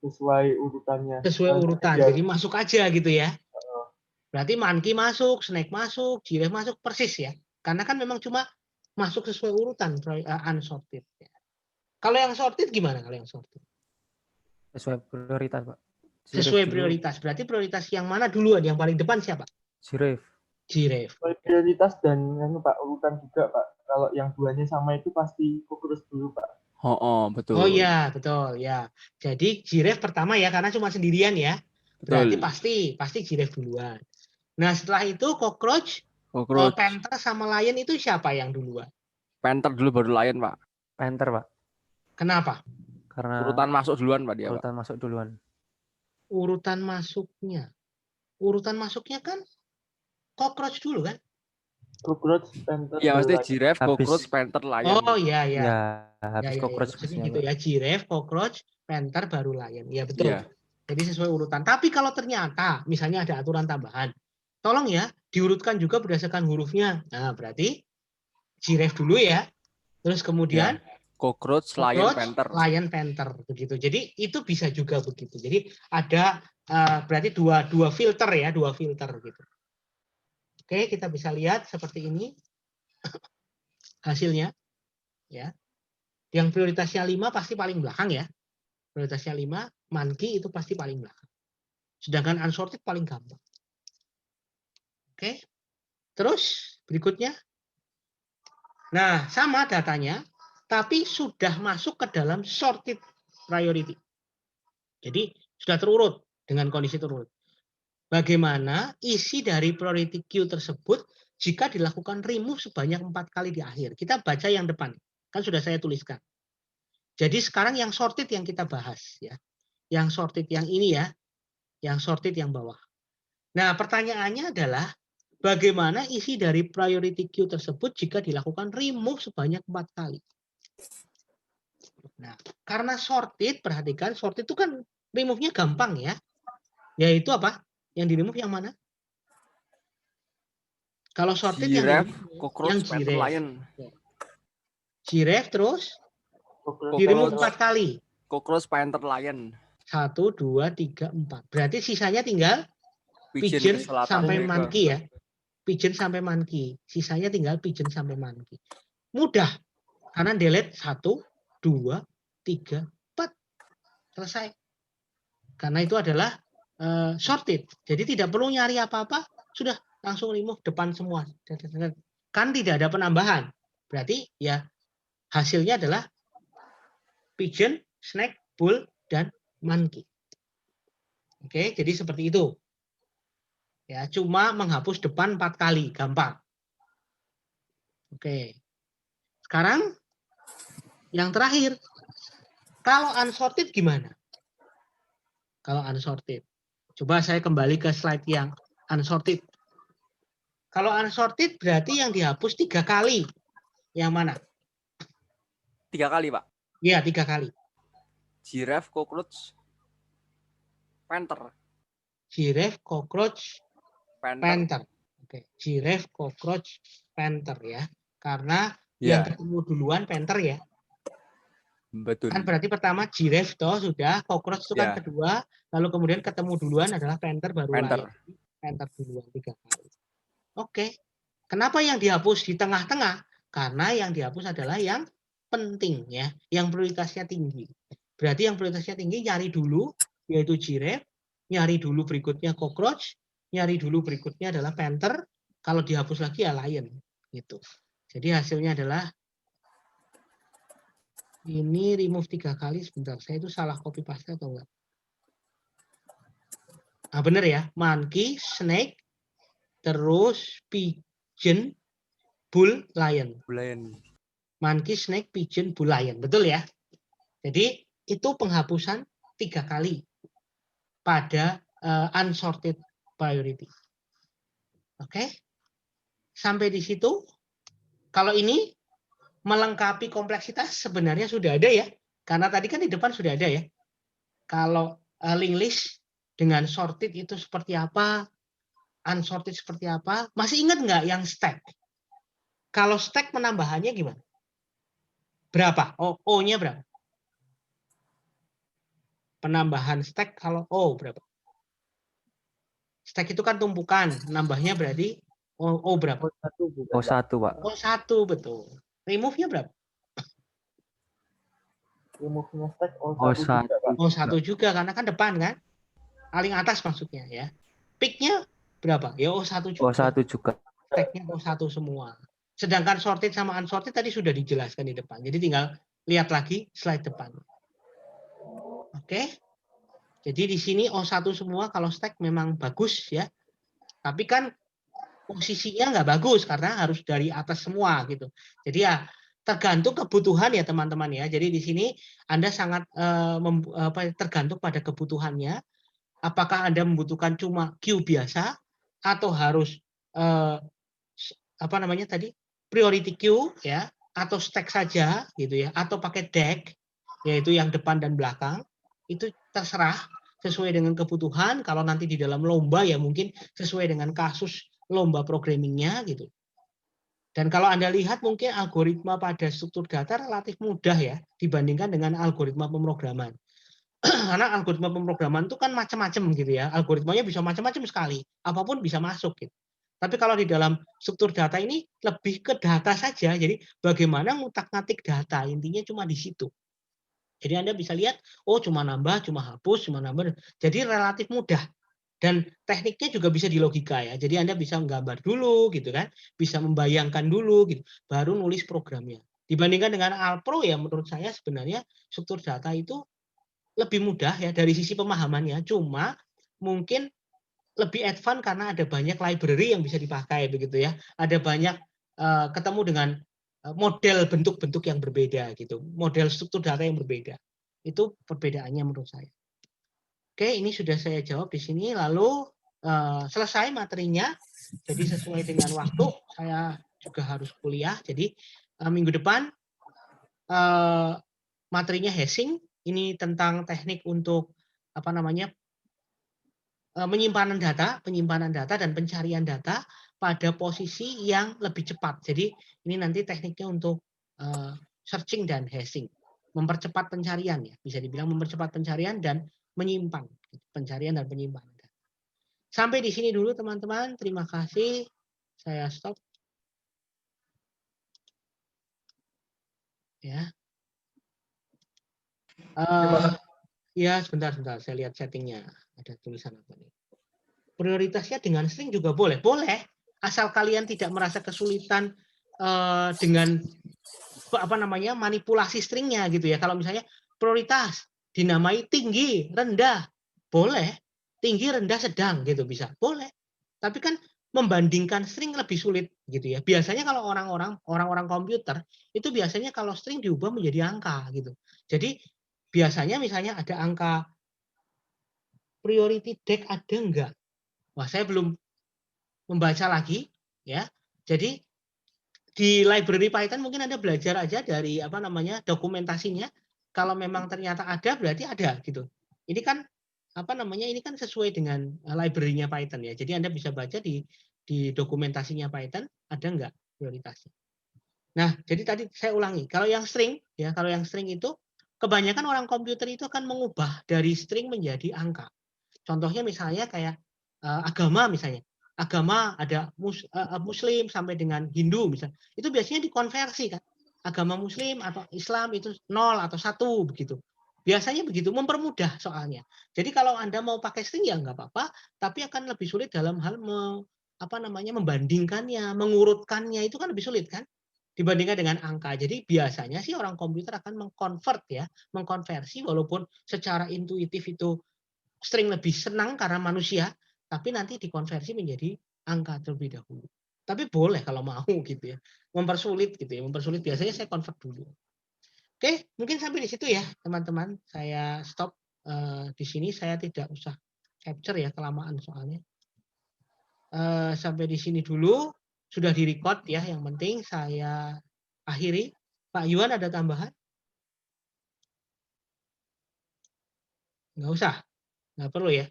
sesuai urutannya. sesuai urutan. Biar- Jadi masuk aja gitu ya. Berarti monkey masuk, snake masuk, giraffe masuk persis ya. Karena kan memang cuma masuk sesuai urutan unsorted. Kalau yang sorted gimana kalau yang sorted? Sesuai prioritas, Pak. Sesuai prioritas. Berarti prioritas yang mana duluan? Yang paling depan siapa? Giraffe. Giraffe. sesuai prioritas dan Pak urutan juga Pak. Kalau yang duanya sama itu pasti fokus dulu Pak. Betul. Oh iya, betul ya. Jadi giraffe pertama ya karena cuma sendirian ya. Berarti Betul. pasti giraffe duluan. Nah, setelah itu cockroach, Cockroach. panther sama lion itu siapa yang duluan? Panther dulu baru lion, Pak. Panther, Pak. Kenapa? Karena Urutan masuk duluan, Pak, dia, Pak. urutan masuk duluan. Urutan masuknya. Urutan masuknya kan cockroach dulu kan? Cockroach, panther, Ya, mesti lion. giraffe, Habis. cockroach, panther, lion. Oh iya ya. Ya, habis Ya, cockroach maksudnya pastinya, gitu Pak. ya. Giraffe, cockroach, panther baru lion. Ya betul. Iya. Jadi sesuai urutan. Tapi kalau ternyata misalnya ada aturan tambahan, tolong ya diurutkan juga berdasarkan hurufnya. Nah, berarti giraffe dulu ya. Terus kemudian Cockroach, lion, cockroach, panther. lion, panther begitu. Jadi itu bisa juga begitu. Jadi ada berarti dua filter ya, dua filter gitu. Oke, kita bisa lihat seperti ini hasilnya ya. Yang prioritasnya 5 pasti paling belakang ya. Prioritasnya 5, monkey itu pasti paling belakang. Sedangkan unsorted paling gampang. Oke. Terus berikutnya. Nah, sama datanya, tapi sudah masuk ke dalam sorted priority. Jadi sudah terurut dengan kondisi terurut. Bagaimana isi dari priority queue tersebut jika dilakukan remove sebanyak 4 kali di akhir. Kita baca yang depan. Kan sudah saya tuliskan. Jadi sekarang yang sorted yang kita bahas ya. Yang sorted yang ini ya. Yang sorted yang bawah. Nah, pertanyaannya adalah bagaimana isi dari priority queue tersebut jika dilakukan remove sebanyak 4 kali. Nah, karena sorted, perhatikan sorted itu kan remove-nya gampang ya. Yaitu apa? Yang di remove yang mana? Kalau sorted Giraffe, yang cockroach, panther, giraffe. lion. Giraffe terus Cockroach, di remove Cockroach. 4 kali. Cockroach, panther, lion. 1, 2, 3, 4. Berarti sisanya tinggal Pigeon pigeon ke selatan. sampai ke- monkey ya. Pigeon sampai monkey. Sisanya tinggal pigeon sampai monkey. Mudah. Karena delete 1, 2, 3, 4. Selesai. Karena itu adalah sorted. Jadi tidak perlu nyari apa-apa. Sudah langsung remove depan semua. Kan tidak ada penambahan. Berarti ya hasilnya adalah pigeon, snake, bull, dan monkey. Oke, jadi seperti itu. Ya, cuma menghapus depan 4 kali, gampang. Oke. Sekarang yang terakhir. Kalau unsorted gimana? Kalau unsorted. Coba saya kembali ke slide yang unsorted. Kalau unsorted berarti yang dihapus 3 kali. Yang mana? 3 kali, Pak. Iya, 3 kali. Giraffe, cockroach, panther. Giraffe, cockroach, Panther. panther. Oke, giraffe, cockroach, panther ya. Karena Ya, yang ketemu duluan panther ya. betul. Kan berarti pertama giraffe toh sudah, cockroach itu kan Ya. kedua, lalu kemudian ketemu duluan adalah panther baru Panther. lion. Panther duluan 3 kali. Oke. Kenapa yang dihapus di tengah-tengah? Karena yang dihapus adalah yang penting ya, yang prioritasnya tinggi. Berarti yang prioritasnya tinggi nyari dulu yaitu giraffe, nyari dulu berikutnya cockroach, nyari dulu berikutnya adalah panther, kalau dihapus lagi ya lion gitu. Jadi hasilnya adalah ini remove 3 kali. Sebentar, saya itu salah copy paste atau enggak? Ah benar ya, monkey, snake, terus pigeon, bull, lion. Lion. Monkey, snake, pigeon, bull, lion. Betul ya? Jadi itu penghapusan 3 kali pada unsorted priority. Oke? Sampai di situ. Kalau ini melengkapi kompleksitas sebenarnya sudah ada ya. Karena tadi kan di depan sudah ada ya. Kalau linked list dengan sorted itu seperti apa, unsorted seperti apa. Masih ingat nggak yang stack? Kalau stack penambahannya gimana? Berapa? O-nya berapa? Penambahan stack kalau O berapa? Stack itu kan tumpukan, nambahnya berarti O berapa? O1 bukan, Oh, Pak. satu, Pak. O1 betul. Remove-nya berapa? Remove-nya stack O1 Oh, juga, satu. Pak. O1 juga karena kan depan kan? Paling atas maksudnya ya. Pick-nya berapa? Ya O1 juga. Oh, satu juga. Stack-nya O1 semua. Sedangkan sorted sama unsorted tadi sudah dijelaskan di depan. Jadi tinggal lihat lagi slide depan. Oke. Jadi di sini O1 semua kalau stack memang bagus ya. Tapi kan posisinya nggak bagus karena harus dari atas semua gitu. Jadi ya tergantung kebutuhan ya teman-teman ya. Jadi di sini Anda sangat tergantung pada kebutuhannya. Apakah Anda membutuhkan cuma queue biasa atau harus apa namanya tadi priority queue ya, atau stack saja gitu ya, atau pakai deck yaitu yang depan dan belakang. Itu terserah sesuai dengan kebutuhan. Kalau nanti di dalam lomba ya mungkin sesuai dengan kasus lomba programmingnya gitu. Dan kalau Anda lihat mungkin algoritma pada struktur data relatif mudah ya dibandingkan dengan algoritma pemrograman. Karena algoritma pemrograman itu kan macam-macam gitu ya. Algoritmanya bisa macam-macam sekali. Apapun bisa masuk gitu. Tapi kalau di dalam struktur data ini lebih ke data saja. Jadi bagaimana ngutak-ngatik data, intinya cuma di situ. Jadi Anda bisa lihat, oh cuma nambah, cuma hapus, cuma nambah. Jadi relatif mudah. Dan tekniknya juga bisa di logika ya. Jadi Anda bisa menggambar dulu gitu kan, bisa membayangkan dulu gitu, baru nulis programnya. Dibandingkan dengan Alpro ya menurut saya sebenarnya struktur data itu lebih mudah ya dari sisi pemahamannya. Cuma mungkin lebih advance karena ada banyak library yang bisa dipakai begitu ya. Ada banyak ketemu dengan model bentuk-bentuk yang berbeda gitu. Model struktur data yang berbeda. Itu perbedaannya menurut saya. Oke, ini sudah saya jawab di sini. Lalu selesai materinya. Jadi sesuai dengan waktu, saya juga harus kuliah. Jadi minggu depan materinya hashing. Ini tentang teknik untuk apa namanya penyimpanan data dan pencarian data pada posisi yang lebih cepat. Jadi ini nanti tekniknya untuk searching dan hashing, mempercepat pencarian ya, bisa dibilang mempercepat pencarian dan menyimpan pencarian dan penyimpanan. Sampai di sini dulu teman-teman, terima kasih. Saya stop. Ya. Ya sebentar, saya lihat settingnya. Ada tulisan apa nih? Prioritasnya dengan string juga boleh. Boleh, asal kalian tidak merasa kesulitan dengan apa namanya manipulasi stringnya gitu ya. Kalau misalnya prioritas dinamai tinggi, rendah, boleh. Tinggi, rendah, sedang gitu bisa. Boleh. Tapi kan membandingkan string lebih sulit gitu ya. Biasanya kalau orang-orang komputer itu biasanya kalau string diubah menjadi angka gitu. Jadi biasanya misalnya ada angka priority deck ada enggak? Wah, saya belum membaca lagi ya. Jadi di library Python mungkin Anda belajar aja dari apa namanya dokumentasinya. Kalau memang ternyata ada berarti ada gitu. Ini kan apa namanya ini kan sesuai dengan library-nya Python ya. Jadi Anda bisa baca di dokumentasinya Python ada enggak prioritasnya. Nah, jadi tadi saya ulangi. Kalau yang string ya, kalau yang string itu kebanyakan orang komputer itu akan mengubah dari string menjadi angka. Contohnya misalnya kayak agama misalnya. Agama ada Muslim sampai dengan Hindu misalnya. Itu biasanya dikonversi kan. Agama Muslim atau Islam itu 0 atau 1 begitu. Biasanya begitu, mempermudah soalnya. Jadi kalau Anda mau pakai string ya nggak apa-apa, tapi akan lebih sulit dalam hal membandingkannya, mengurutkannya itu kan lebih sulit kan dibandingkan dengan angka. Jadi biasanya sih orang komputer akan mengkonversi walaupun secara intuitif itu string lebih senang karena manusia, tapi nanti dikonversi menjadi angka terlebih dahulu. Tapi boleh kalau mau gitu ya. Mempersulit gitu ya. Mempersulit biasanya saya convert dulu. Oke, mungkin sampai di situ ya, teman-teman. Saya stop di sini, saya tidak usah capture ya kelamaan soalnya. Sampai di sini dulu, sudah di-record ya, yang penting saya akhiri. Pak Yuan ada tambahan? Nggak usah, nggak perlu ya.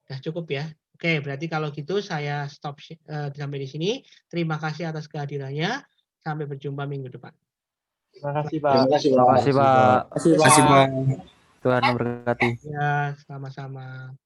Udah cukup ya. Oke, berarti kalau gitu saya stop sampai di sini. Terima kasih atas kehadirannya. Sampai berjumpa minggu depan. Terima kasih, Pak. Terima kasih, Terima Pak. kasih, Pak. Terima kasih, Pak. Tuhan memberkati. Ya, sama-sama.